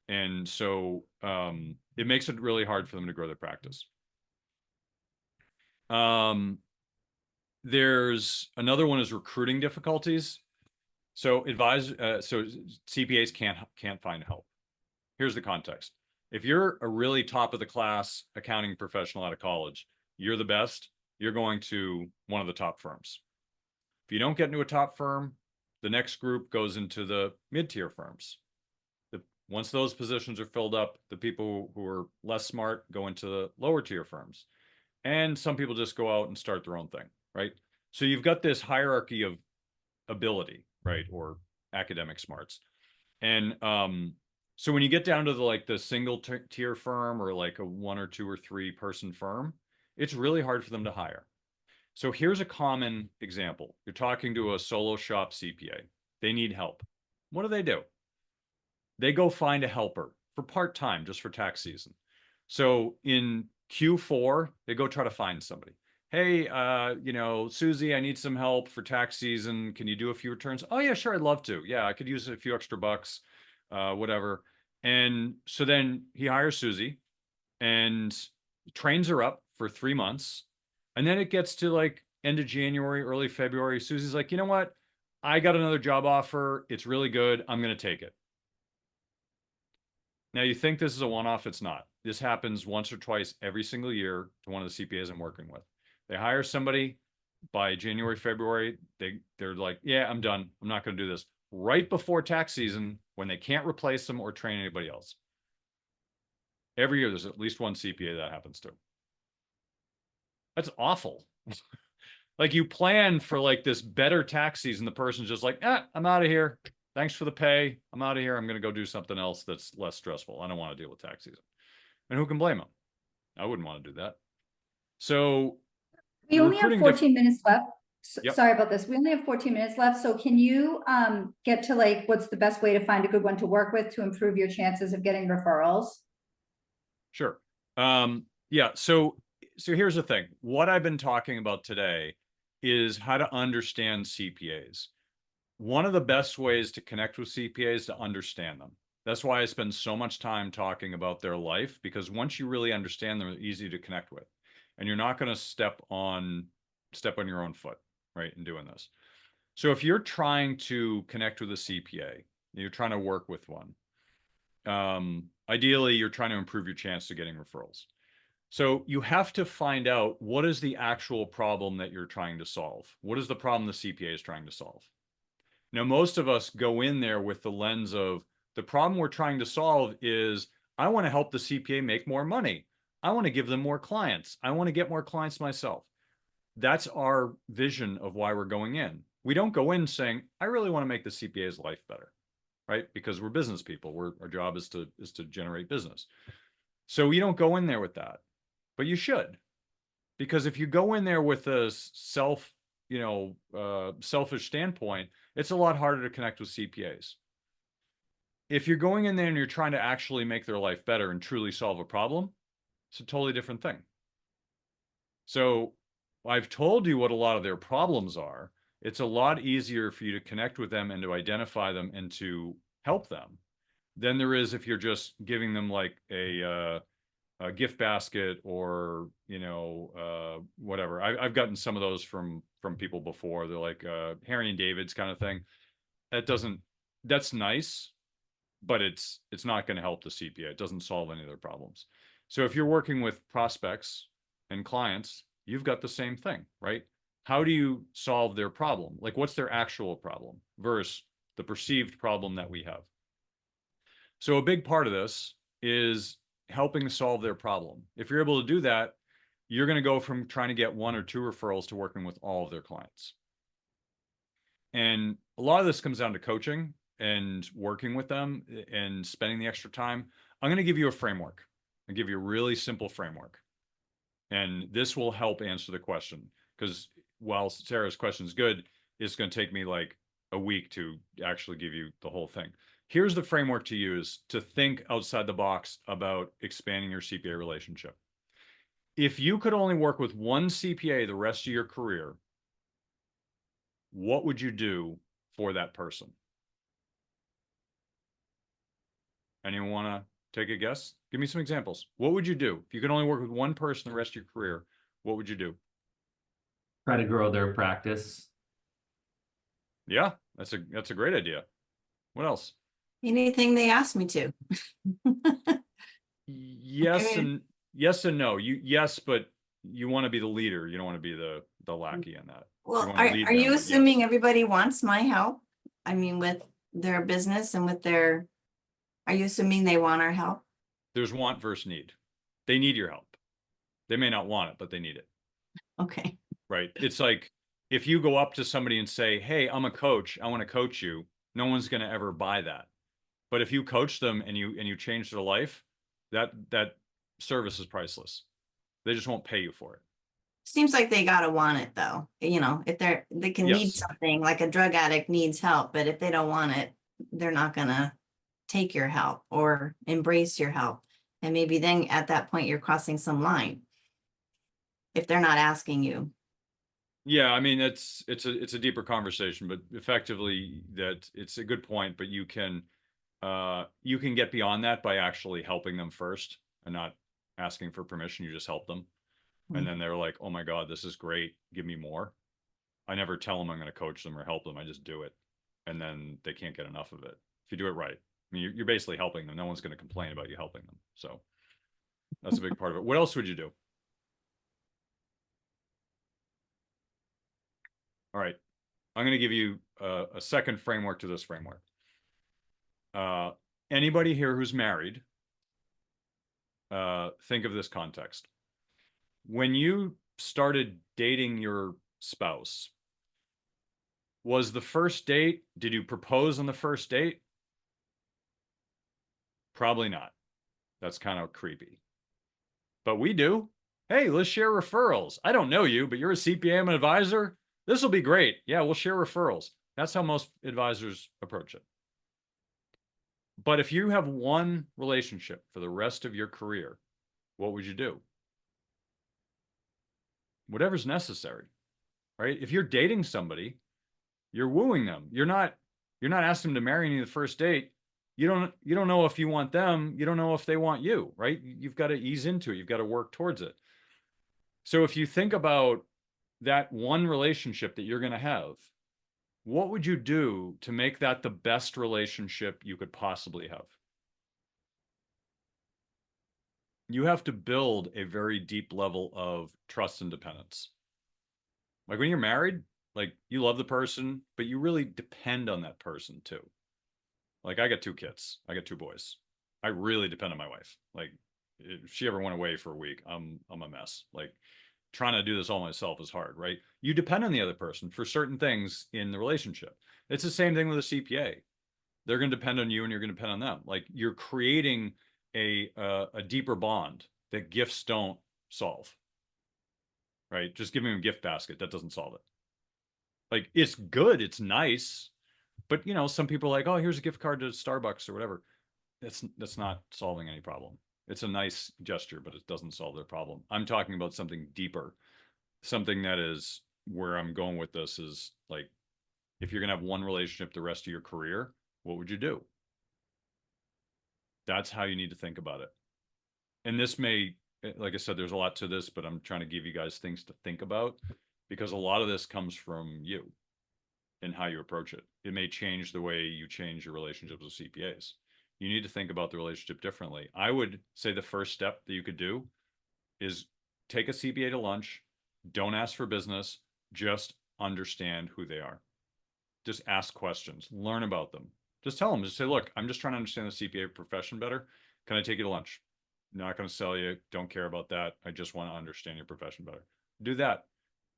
And so it makes it really hard for them to grow their practice. There's another one is recruiting difficulties. So CPAs can't find help. Here's the context. If you're a really top of the class accounting professional out of college, you're the best, you're going to one of the top firms. If you don't get into a top firm, the next group goes into the mid-tier firms. Once those positions are filled up, the people who are less smart go into the lower tier firms. And some people just go out and start their own thing, right? So you've got this hierarchy of ability, right? Or academic smarts. And so when you get down to the single tier firm, or like a 1 or 2 or 3 person firm, it's really hard for them to hire. So here's a common example. You're talking to a solo shop CPA. They need help. What do? They go find a helper for part-time, just for tax season. So in Q4, they go try to find somebody. Hey, Susie, I need some help for tax season. Can you do a few returns? Oh yeah, sure, I'd love to. Yeah, I could use a few extra bucks, whatever. And so then he hires Susie and trains her up for 3 months. And then it gets to like end of January, early February. Susie's like, you know what? I got another job offer. It's really good. I'm going to take it. Now you think this is a one-off. It's not. This happens once or twice every single year to one of the CPAs I'm working with. They hire somebody by January, February. They're like, yeah, I'm done. I'm not going to do this. Right before tax season, when they can't replace them or train anybody else. Every year, there's at least one CPA that happens to. That's awful. Like you plan for like this better tax season. The person's just like, I'm out of here. Thanks for the pay. I'm out of here. I'm going to go do something else that's less stressful. I don't want to deal with tax season. And who can blame them? I wouldn't want to do that. So we only have 14 minutes left. Yep. Sorry about this. We only have 14 minutes left. So can you get to like, what's the best way to find a good one to work with to improve your chances of getting referrals? Sure. Yeah. So here's the thing. What I've been talking about today is how to understand CPAs. One of the best ways to connect with CPAs is to understand them. That's why I spend so much time talking about their life, because once you really understand them, they're easy to connect with. And you're not going to step on your own foot, right, in doing this. So if you're trying to connect with a CPA, you're trying to work with one, ideally, you're trying to improve your chance of getting referrals. So you have to find out what is the actual problem that you're trying to solve. What is the problem the CPA is trying to solve? Now, most of us go in there with the lens of the problem we're trying to solve is I want to help the CPA make more money. I want to give them more clients. I want to get more clients myself. That's our vision of why we're going in. We don't go in saying, I really want to make the CPA's life better, right? Because we're business people. Our job is to generate business. So you don't go in there with that, but you should. Because if you go in there with a selfish standpoint, it's a lot harder to connect with CPAs. If you're going in there and you're trying to actually make their life better and truly solve a problem, it's a totally different thing. So I've told you what a lot of their problems are. It's a lot easier for you to connect with them and to identify them and to help them than there is if you're just giving them like a gift basket or whatever. I've gotten some of those from people before. They're like Harry and David's kind of thing. That's nice, but it's not going to help the CPA. It doesn't solve any of their problems. So if you're working with prospects and clients, you've got the same thing, right? How do you solve their problem? Like what's their actual problem versus the perceived problem that we have? So a big part of this is helping solve their problem. If you're able to do that, you're going to go from trying to get 1 or 2 referrals to working with all of their clients. And a lot of this comes down to coaching and working with them and spending the extra time. I'm going to give you a framework. I'll give you a really simple framework. And this will help answer the question, because while Sarah's question is good, it's going to take me like a week to actually give you the whole thing. Here's the framework to use to think outside the box about expanding your CPA relationship. If you could only work with one CPA the rest of your career, what would you do for that person? Anyone want to take a guess? Give me some examples. What would you do? If you could only work with one person the rest of your career, what would you do? Try to grow their practice. Yeah, that's a great idea. What else? Anything they ask me to. Yes and no. Yes, but you want to be the leader. You don't want to be the lackey in that. Well, are you assuming everybody wants my help? I mean, with their business and with their, are you assuming they want our help? There's want versus need. They need your help. They may not want it, but they need it. Okay. Right. It's like if you go up to somebody and say, hey, I'm a coach, I want to coach you, no one's going to ever buy that. But if you coach them and you change their life, that service is priceless. They just won't pay you for it. Seems like they gotta want it though. You know, if they can need something, like a drug addict needs help, but if they don't want it, they're not gonna take your help or embrace your help. And maybe then at that point you're crossing some line if they're not asking you. Yeah, I mean it's a deeper conversation, but effectively that it's a good point. But you can You can get beyond that by actually helping them first and not asking for permission. You just help them. And then they're like, oh my God, this is great. Give me more. I never tell them I'm going to coach them or help them. I just do it. And then they can't get enough of it. If you do it right. I mean, you're basically helping them. No one's going to complain about you helping them. So that's a big part of it. What else would you do? All right. I'm going to give you a second framework to this framework. Anybody here who's married, think of this context. When you started dating your spouse, was the first date, did you propose on the first date? Probably not. That's kind of creepy. But we do. Hey, let's share referrals. I don't know you, but you're a CPA, I'm an advisor. This will be great. Yeah, we'll share referrals. That's how most advisors approach it. But if you have one relationship for the rest of your career, what would you do? Whatever's necessary, right? If you're dating somebody, you're wooing them. You're not asking them to marry you the first date. You don't know if you want them. You don't know if they want you, right? You've got to ease into it. You've got to work towards it. So if you think about that one relationship that you're going to have, what would you do to make that the best relationship you could possibly have? You have to build a very deep level of trust and dependence. Like when you're married, like you love the person, but you really depend on that person too. Like I got 2 kids. I got 2 boys. I really depend on my wife. Like if she ever went away for a week, I'm a mess. Like trying to do this all myself is hard, right? You depend on the other person for certain things in the relationship. It's the same thing with a CPA. They're going to depend on you and you're going to depend on them. Like you're creating a deeper bond that gifts don't solve, right? Just giving them a gift basket, that doesn't solve it. Like it's good, it's nice, but you know, some people are like, oh, here's a gift card to Starbucks or whatever. That's not solving any problem. It's a nice gesture, but it doesn't solve their problem. I'm talking about something deeper, something that is where I'm going with this is like, if you're going to have one relationship the rest of your career, what would you do? That's how you need to think about it. And this may, like I said, there's a lot to this, but I'm trying to give you guys things to think about because a lot of this comes from you and how you approach it. It may change the way you change your relationships with CPAs. You need to think about the relationship differently. I would say the first step that you could do is take a CPA to lunch. Don't ask for business. Just understand who they are. Just ask questions. Learn about them. Just tell them. Just say, look, I'm just trying to understand the CPA profession better. Can I take you to lunch? Not going to sell you. Don't care about that. I just want to understand your profession better. Do that.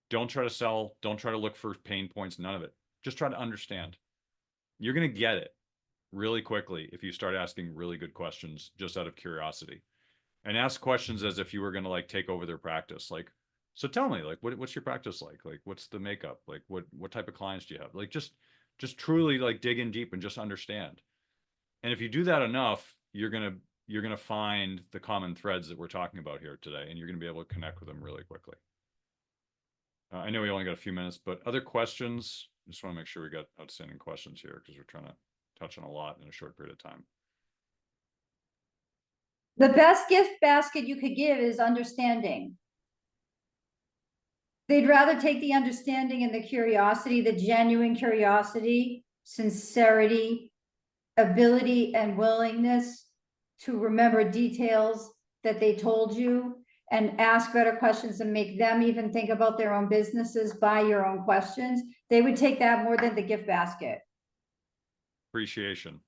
Don't try to sell. Don't try to look for pain points. None of it. Just try to understand. You're going to get it really quickly if you start asking really good questions just out of curiosity. And ask questions as if you were going to like take over their practice. Like, so tell me, like, what's your practice like? Like, what's the makeup? Like, what type of clients do you have? Like, just truly like dig in deep and just understand. And if you do that enough, you're gonna find the common threads that we're talking about here today, and you're gonna be able to connect with them really quickly. I know we only got a few minutes, but other questions? I just want to make sure we got outstanding questions here because we're trying to touch on a lot in a short period of time. The best gift basket you could give is understanding. They'd rather take the understanding and the curiosity, the genuine curiosity, sincerity, ability, and willingness to remember details that they told you and ask better questions and make them even think about their own businesses by your own questions. They would take that more than the gift basket. Appreciation.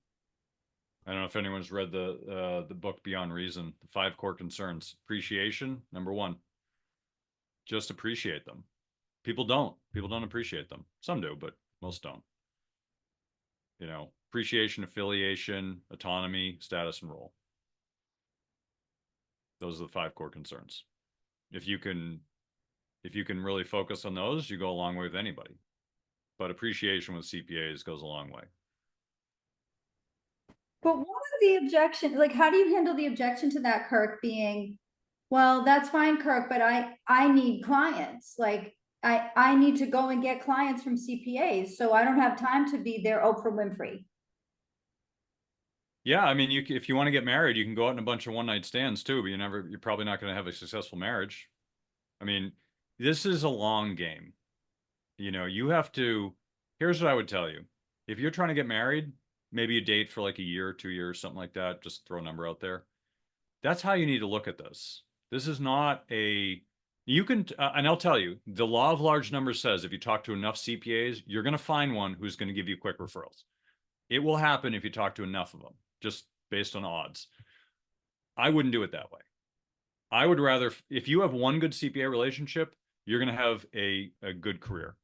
I don't know if anyone's read the book Beyond Reason, the 5 core concerns. Appreciation, number 1. Just appreciate them. People don't appreciate them. Some do, but most don't. You know, appreciation, affiliation, autonomy, status, and role. Those are the 5 core concerns. If you can really focus on those, you go a long way with anybody. But appreciation with CPAs goes a long way. But what was the objection? Like, how do you handle the objection to that, Kirk, being, well, that's fine, Kirk, but I need clients. Like, I need to go and get clients from CPAs, so I don't have time to be their Oprah Winfrey. Yeah, I mean, if you want to get married, you can go out in a bunch of one-night stands too, but you're probably not going to have a successful marriage. I mean, this is a long game. You know, you have to, here's what I would tell you. If you're trying to get married, maybe you date for like a year, 2 years, something like that. Just throw a number out there. That's how you need to look at this. This is not you can, and I'll tell you, the law of large numbers says if you talk to enough CPAs, you're going to find one who's going to give you quick referrals. It will happen if you talk to enough of them, just based on odds. I wouldn't do it that way. I would rather, if you have one good CPA relationship, you're going to have a good career.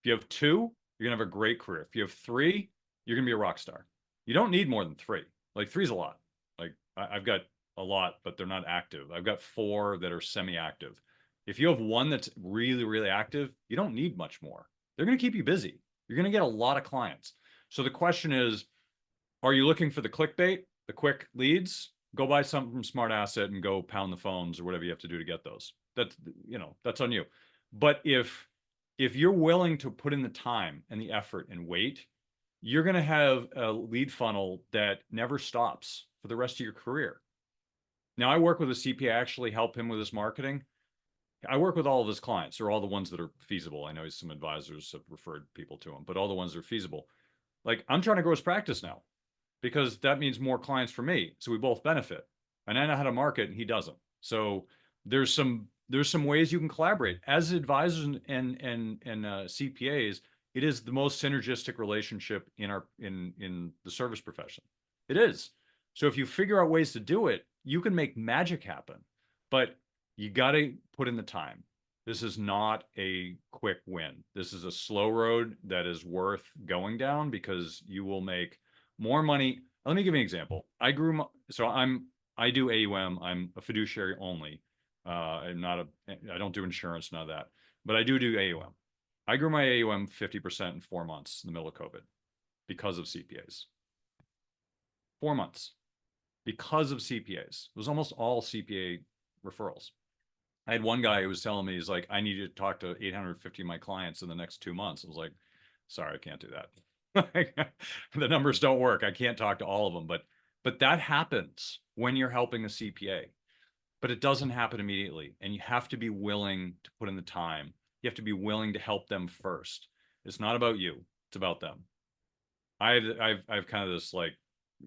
If you have two, you're going to have a great career. If you have three, you're going to be a rock star. You don't need more than three. Like three's a lot. Like I've got a lot, but they're not active. I've got 4 that are semi-active. If you have one that's really, really active, you don't need much more. They're going to keep you busy. You're going to get a lot of clients. So the question is, are you looking for the clickbait, the quick leads? Go buy something from Smart Asset and go pound the phones or whatever you have to do to get those. That's, you know, that's on you. But if you're willing to put in the time and the effort and wait, you're going to have a lead funnel that never stops for the rest of your career. Now, I work with a CPA, I actually help him with his marketing. I work with all of his clients, or all the ones that are feasible. I know some advisors have referred people to him, but all the ones that are feasible. Like, I'm trying to grow his practice now because that means more clients for me. So we both benefit. And I know how to market and he doesn't. So there's some ways you can collaborate as advisors and CPAs. It is the most synergistic relationship in the service profession. It is. So if you figure out ways to do it, you can make magic happen, but you got to put in the time. This is not a quick win. This is a slow road that is worth going down because you will make more money. Let me give you an example. I do AUM. I'm a fiduciary only. I don't do insurance, none of that, but I do AUM. I grew my AUM 50% in 4 months in the middle of COVID because of CPAs. 4 months because of CPAs. It was almost all CPA referrals. I had one guy who was telling me, he's like, I need to talk to 850 of my clients in the next 2 months. I was like, sorry, I can't do that. The numbers don't work. I can't talk to all of them, but that happens when you're helping a CPA, but it doesn't happen immediately. And you have to be willing to put in the time. You have to be willing to help them first. It's not about you. It's about them. I've kind of this, like,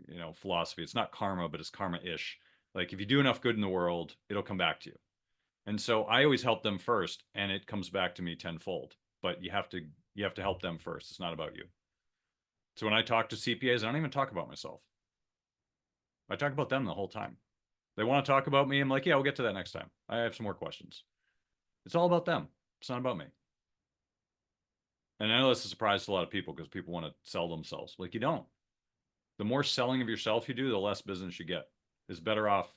you know, philosophy. It's not karma, but it's karma-ish. Like, if you do enough good in the world, it'll come back to you. And so I always help them first, and it comes back to me tenfold. But you have to help them first. It's not about you. So when I talk to CPAs, I don't even talk about myself. I talk about them the whole time. They want to talk about me. I'm like, yeah, we'll get to that next time. I have some more questions. It's all about them. It's not about me. And I know that's a surprise to a lot of people because people want to sell themselves. Like, you don't. The more selling of yourself you do, the less business you get. It's better off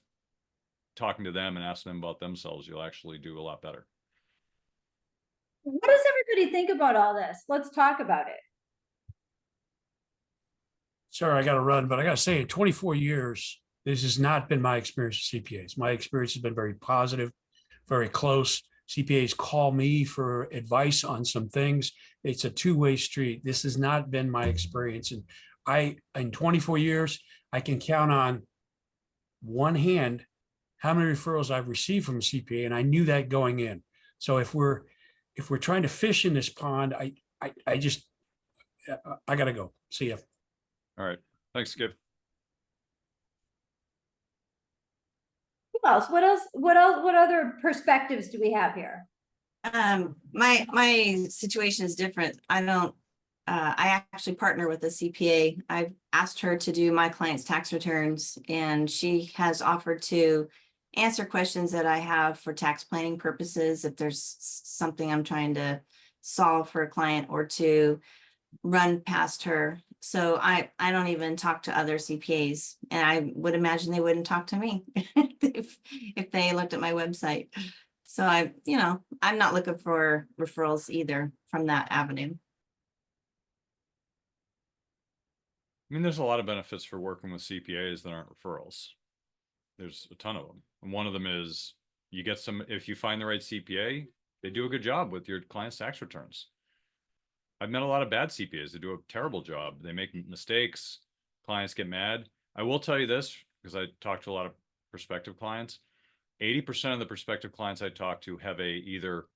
talking to them and asking them about themselves. You'll actually do a lot better. What does everybody think about all this? Let's talk about it. Sorry, I got to run, but I got to say, in 24 years, this has not been my experience with CPAs. My experience has been very positive, very close. CPAs call me for advice on some things. It's a two-way street. This has not been my experience. And in 24 years, I can count on one hand how many referrals I've received from a CPA, and I knew that going in. So if we're trying to fish in this pond, I got to go. See ya. All right. Thanks, Skip. Who else? What else? What other perspectives do we have here? My situation is different. I actually partner with a CPA. I've asked her to do my clients' tax returns, and she has offered to answer questions that I have for tax planning purposes. If there's something I'm trying to solve for a client, or to run past her. So I don't even talk to other CPAs, and I would imagine they wouldn't talk to me if they looked at my website. So I'm not looking for referrals either from that avenue. I mean, there's a lot of benefits for working with CPAs that aren't referrals. There's a ton of them. And one of them is you get some, if you find the right CPA, they do a good job with your client's tax returns. I've met a lot of bad CPAs that do a terrible job. They make mistakes. Clients get mad. I will tell you this, because I talked to a lot of prospective clients. 80% of the prospective clients I talk to have a either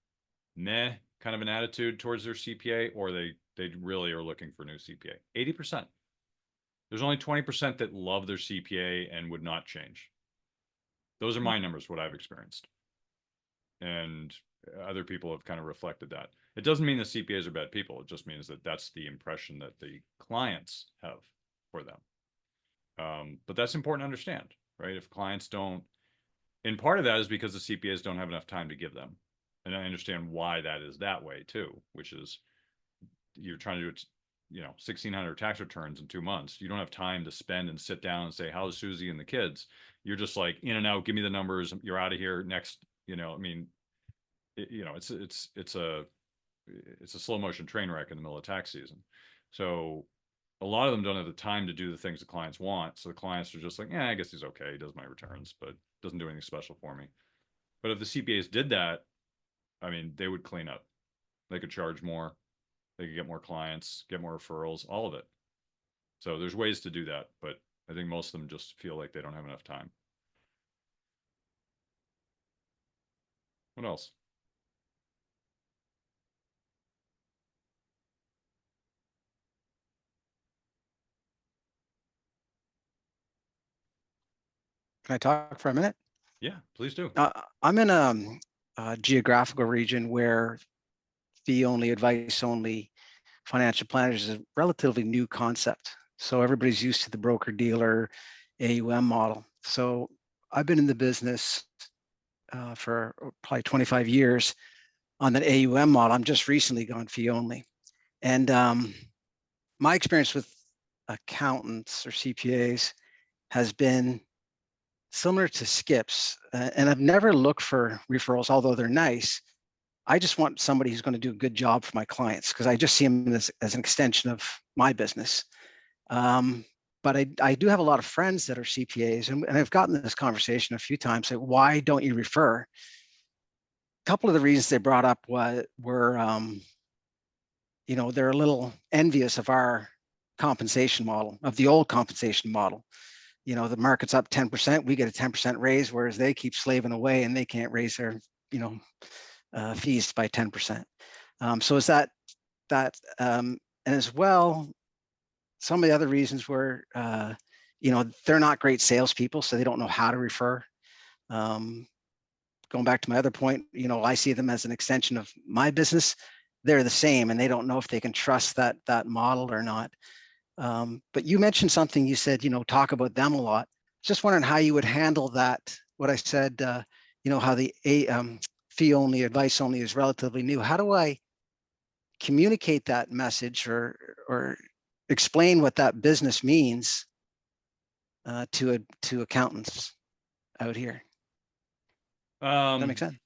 meh kind of an attitude towards their CPA, or they really are looking for a new CPA. 80%. There's only 20% that love their CPA and would not change. Those are my numbers, what I've experienced. And other people have kind of reflected that. It doesn't mean the CPAs are bad people. It just means that that's the impression that the clients have for them. But that's important to understand, right? If clients don't, and part of that is because the CPAs don't have enough time to give them. And I understand why that is that way too, which is you're trying to do it, 1,600 tax returns in 2 months. You don't have time to spend and sit down and say, how's Susie and the kids? You're just like in and out, give me the numbers. You're out of here next, I mean, it's a slow motion train wreck in the middle of tax season. So a lot of them don't have the time to do the things the clients want. So the clients are just like, yeah, I guess he's okay. He does my returns, but doesn't do anything special for me. But if the CPAs did that, I mean, they would clean up. They could charge more. They could get more clients, get more referrals, all of it. So there's ways to do that, but I think most of them just feel like they don't have enough time. What else? Can I talk for a minute? Yeah, please do. I'm in a geographical region where fee only, advice only financial planners is a relatively new concept. So everybody's used to the broker dealer AUM model. So I've been in the business for probably 25 years on that AUM model. I'm just recently gone fee only. And my experience with accountants or CPAs has been similar to Skip's. And I've never looked for referrals, although they're nice. I just want somebody who's going to do a good job for my clients because I just see them as an extension of my business. But I do have a lot of friends that are CPAs, and I've gotten this conversation a few times. Like, why don't you refer? A couple of the reasons they brought up were they're a little envious of our compensation model, of the old compensation model. The market's up 10%, we get a 10% raise, whereas they keep slaving away and they can't raise their, fees by 10%. So is that, and as well, some of the other reasons were, they're not great salespeople, so they don't know how to refer. Going back to my other point, I see them as an extension of my business. They're the same, and they don't know if they can trust that model or not. But you mentioned something. You said, talk about them a lot. Just wondering how you would handle that. What I said, how the fee only, advice only is relatively new. How do I communicate that message or explain what that business means to accountants out here? Does that make sense?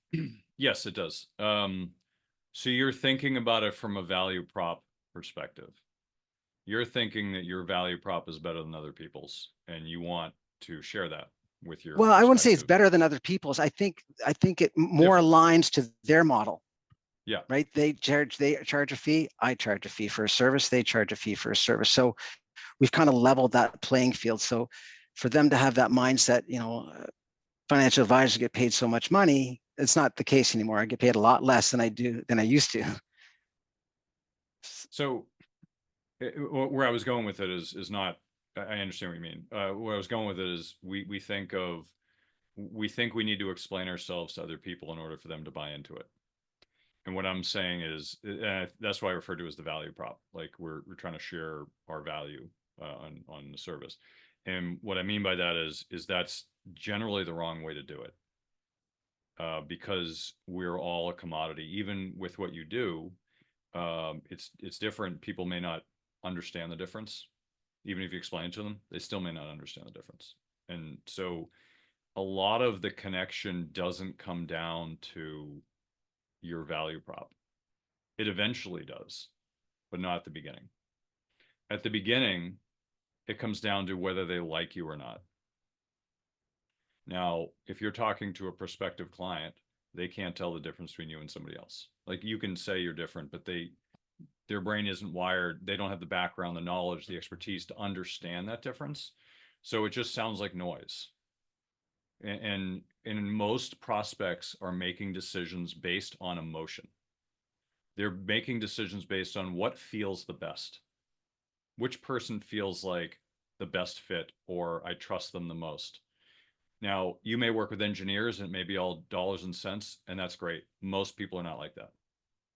Yes, it does. So you're thinking about it from a value prop perspective. You're thinking that your value prop is better than other people's, and you want to share that with your. Well, I wouldn't say it's better than other people's. I think it more aligns to their model. Yeah. Right. They charge a fee. I charge a fee for a service. They charge a fee for a service. So we've kind of leveled that playing field. So for them to have that mindset, financial advisors get paid so much money. It's not the case anymore. I get paid a lot less than I used to. So where I was going with it is not, I understand what you mean. Where I was going with it is we think we need to explain ourselves to other people in order for them to buy into it. And what I'm saying is, that's why I refer to as the value prop. Like we're trying to share our value on the service. And what I mean by that is that's generally the wrong way to do it. Because we're all a commodity. Even with what you do, it's different. People may not understand the difference. Even if you explain it to them, they still may not understand the difference. And so a lot of the connection doesn't come down to your value prop. It eventually does, but not at the beginning. At the beginning, it comes down to whether they like you or not. Now, if you're talking to a prospective client, they can't tell the difference between you and somebody else. Like you can say you're different, but their brain isn't wired. They don't have the background, the knowledge, the expertise to understand that difference. So it just sounds like noise. And most prospects are making decisions based on emotion. They're making decisions based on what feels the best. Which person feels like the best fit, or I trust them the most. Now, you may work with engineers and it may be all dollars and cents, and that's great. Most people are not like that.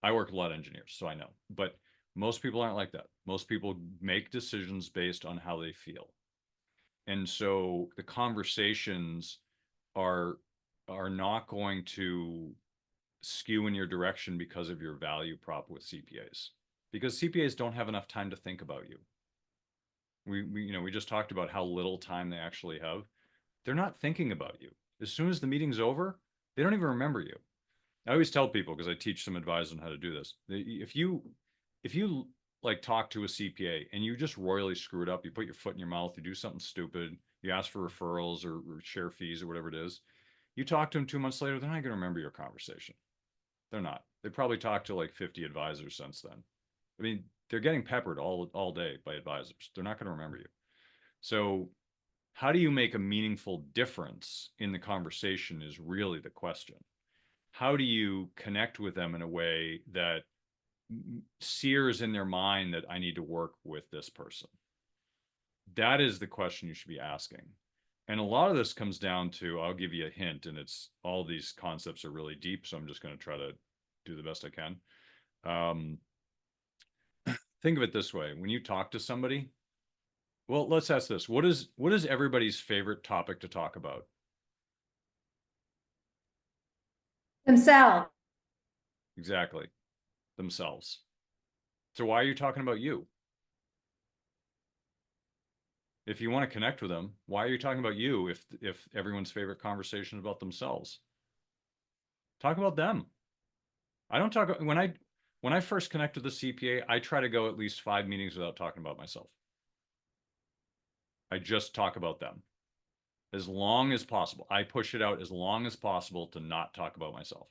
I work with a lot of engineers, so I know, but most people aren't like that. Most people make decisions based on how they feel. And so the conversations are not going to skew in your direction because of your value prop with CPAs, because CPAs don't have enough time to think about you. We just talked about how little time they actually have. They're not thinking about you. As soon as the meeting's over, they don't even remember you. I always tell people, because I teach some advisors on how to do this. If you like talk to a CPA and you just royally screw it up, you put your foot in your mouth, you do something stupid, you ask for referrals or share fees or whatever it is, you talk to them 2 months later, they're not going to remember your conversation. They're not. They probably talked to like 50 advisors since then. I mean, they're getting peppered all day by advisors. They're not going to remember you. So how do you make a meaningful difference in the conversation is really the question. How do you connect with them in a way that sears in their mind that I need to work with this person? That is the question you should be asking. And a lot of this comes down to, I'll give you a hint, and it's all these concepts are really deep, so I'm just going to try to do the best I can. Think of it this way. When you talk to somebody, well, let's ask this. What is everybody's favorite topic to talk about? Themselves. Exactly. Themselves. So why are you talking about you? If you want to connect with them, why are you talking about you if everyone's favorite conversation is about themselves? Talk about them. I don't talk when I first connect with the CPA, I try to go at least 5 meetings without talking about myself. I just talk about them as long as possible. I push it out as long as possible to not talk about myself.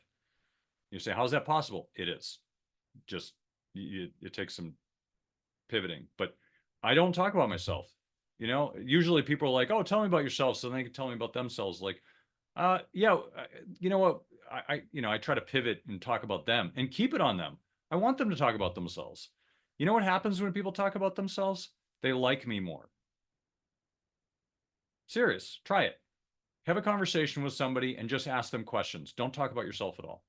You say, how's that possible? It is. Just it takes some pivoting, but I don't talk about myself. Usually people are like, oh, tell me about yourself, so they can tell me about themselves. Like, yeah, you know what? I try to pivot and talk about them and keep it on them. I want them to talk about themselves. You know what happens when people talk about themselves? They like me more. Serious. Try it. Have a conversation with somebody and just ask them questions. Don't talk about yourself at all.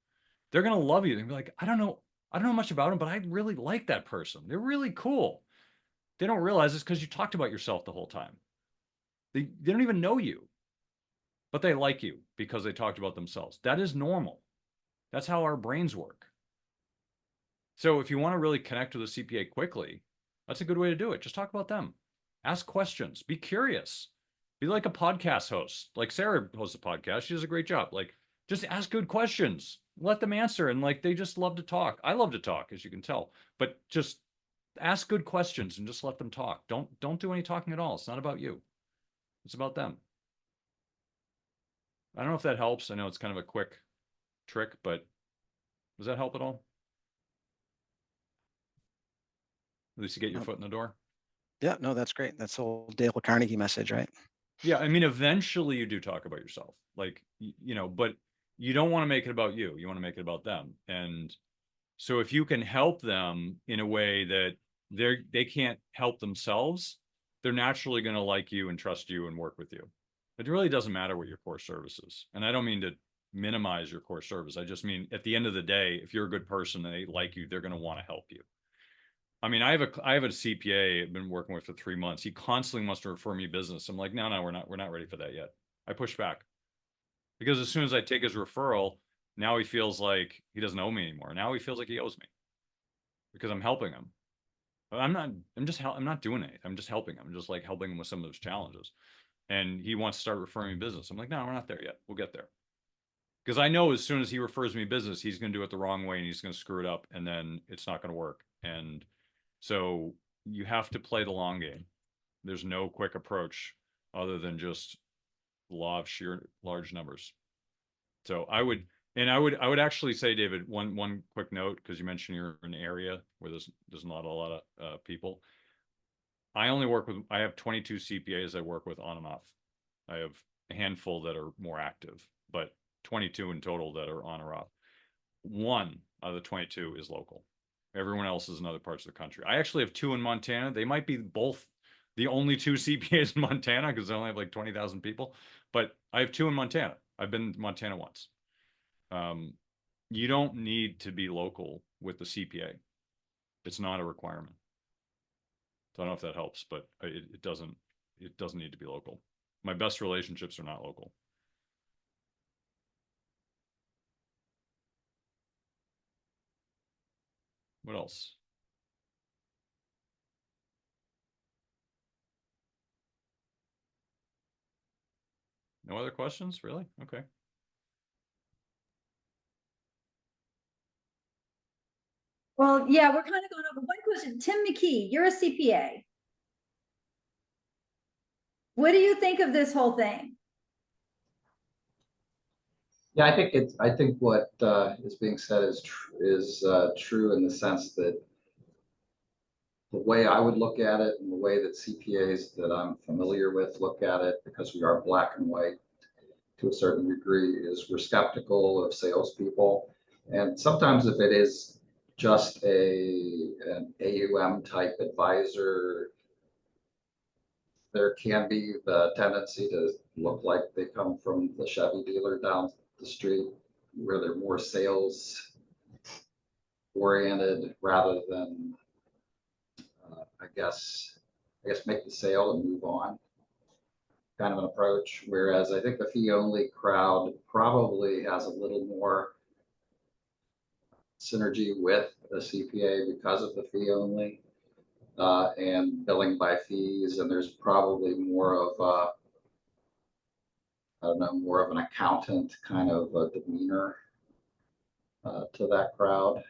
They're going to love you. They'll be like, I don't know much about them, but I really like that person. They're really cool. They don't realize it's because you talked about yourself the whole time. They don't even know you, but they like you because they talked about themselves. That is normal. That's how our brains work. So if you want to really connect with a CPA quickly, that's a good way to do it. Just talk about them. Ask questions. Be curious. Be like a podcast host. Like Sarah hosts a podcast. She does a great job. Like, just ask good questions. Let them answer. And like, they just love to talk. I love to talk, as you can tell. But just ask good questions and just let them talk. Don't do any talking at all. It's not about you. It's about them. I don't know if that helps. I know it's kind of a quick trick, but does that help at all? At least you get your foot in the door. Yeah, no, that's great. That's the whole Dale Carnegie message, right? Yeah, I mean, eventually you do talk about yourself, like, but you don't want to make it about you. You want to make it about them. And so if you can help them in a way that they can't help themselves, they're naturally going to like you and trust you and work with you. It really doesn't matter what your core service is. And I don't mean to minimize your core service. I just mean at the end of the day, if you're a good person and they like you, they're going to want to help you. I mean, I have a CPA I've been working with for 3 months. He constantly wants to refer me business. I'm like, no, we're not ready for that yet. I push back because as soon as I take his referral, now he feels like he doesn't owe me anymore. Now he feels like he owes me because I'm helping him. But I'm not doing anything. I'm just helping him. I'm just like helping him with some of those challenges. And he wants to start referring me business. I'm like, no, we're not there yet. We'll get there. Because I know as soon as he refers me business, he's going to do it the wrong way and he's going to screw it up and then it's not going to work. And so you have to play the long game. There's no quick approach other than just the law of sheer large numbers. So I would actually say, David, one quick note, because you mentioned you're in an area where there's not a lot of people. I have 22 CPAs I work with on and off. I have a handful that are more active, but 22 in total that are on or off. One out of the 22 is local. Everyone else is in other parts of the country. I actually have 2 in Montana. They might be both the only 2 CPAs in Montana because I only have like 20,000 people, but I have 2 in Montana. I've been to Montana once. You don't need to be local with the CPA. It's not a requirement. So I don't know if that helps, but it doesn't need to be local. My best relationships are not local. What else? No other questions? Really? Okay. Well, yeah, we're kind of going over one question. Tim McKee, you're a CPA. What do you think of this whole thing? Yeah, I think what is being said is true in the sense that the way I would look at it and the way that CPAs that I'm familiar with look at it, because we are black and white to a certain degree, is we're skeptical of salespeople. And sometimes if it is just an AUM type advisor, there can be the tendency to look like they come from the Chevy dealer down the street, where they're more sales oriented rather than I guess make the sale and move on kind of an approach. Whereas I think the fee only crowd probably has a little more synergy with the CPA because of the fee only and billing by fees. And there's probably more of I don't know, more of an accountant kind of a demeanor to that crowd.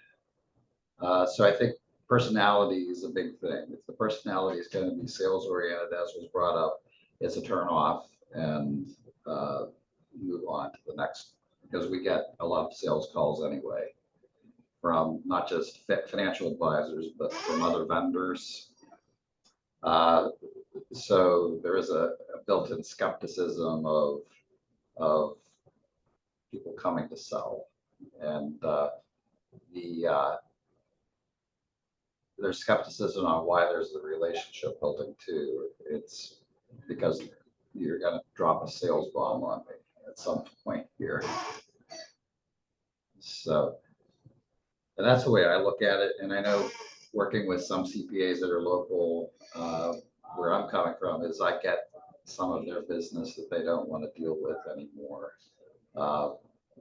So I think personality is a big thing. If the personality is going to be sales oriented, as was brought up, it's a turn off and move on to the next, because we get a lot of sales calls anyway from not just financial advisors, but from other vendors. So there is a built-in skepticism of people coming to sell, and there's skepticism on why there's a relationship building too. It's because you're going to drop a sales bomb on me at some point here. So, and that's the way I look at it. And I know working with some CPAs that are local, where I'm coming from is I get some of their business that they don't want to deal with anymore.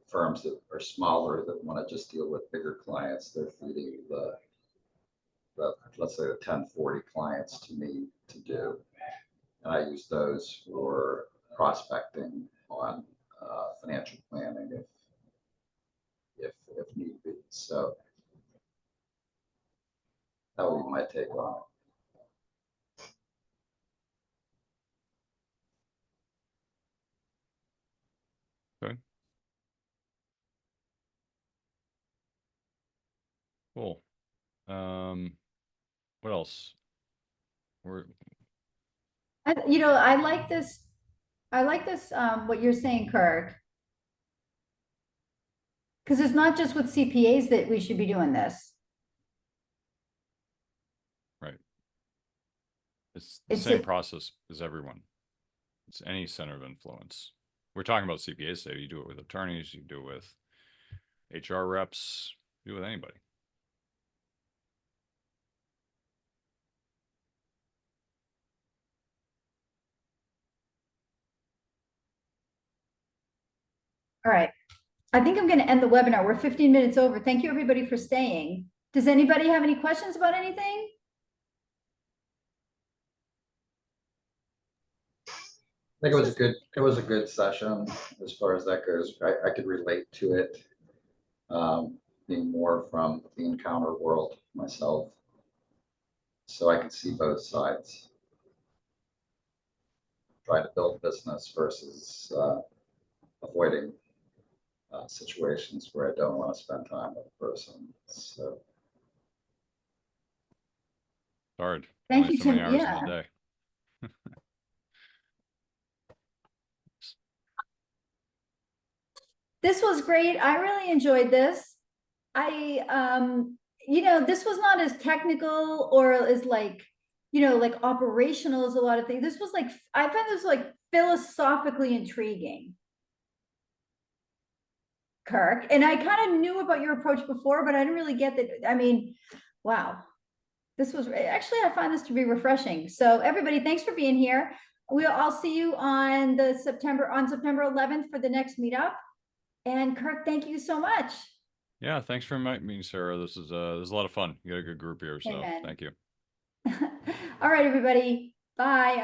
Firms that are smaller that want to just deal with bigger clients, they're feeding the let's say the 1040 clients to me to do. And I use those for prospecting on financial planning if need be. So that would be my take on it. Okay. Cool. What else? I like this. I like this, what you're saying, Kirk. Because it's not just with CPAs that we should be doing this. Right. It's the same process as everyone. It's any center of influence. We're talking about CPAs, so you do it with attorneys, you do it with HR reps, you do it with anybody. All right. I think I'm going to end the webinar. We're 15 minutes over. Thank you, everybody, for staying. Does anybody have any questions about anything? I think it was a good session as far as that goes. I could relate to it, being more from the encounter world myself. So I can see both sides. Trying to build business versus avoiding situations where I don't want to spend time with a person. So hard. Thank Only you, so many Tim. hours in Yeah. the day. This was great. I really enjoyed this. This was not as technical or as like, like operational as a lot of things. This was like, I found this like philosophically intriguing, Kirk. And I kind of knew about your approach before, but I didn't really get that. I mean, wow. This was actually, I find this to be refreshing. So everybody, thanks for being here. I'll see you on September 11th for the next meetup. And Kirk, thank you so much. Yeah, thanks for inviting me, Sarah. This is a lot of fun. You got a good group here, so Amen. thank you. All right, everybody. Bye.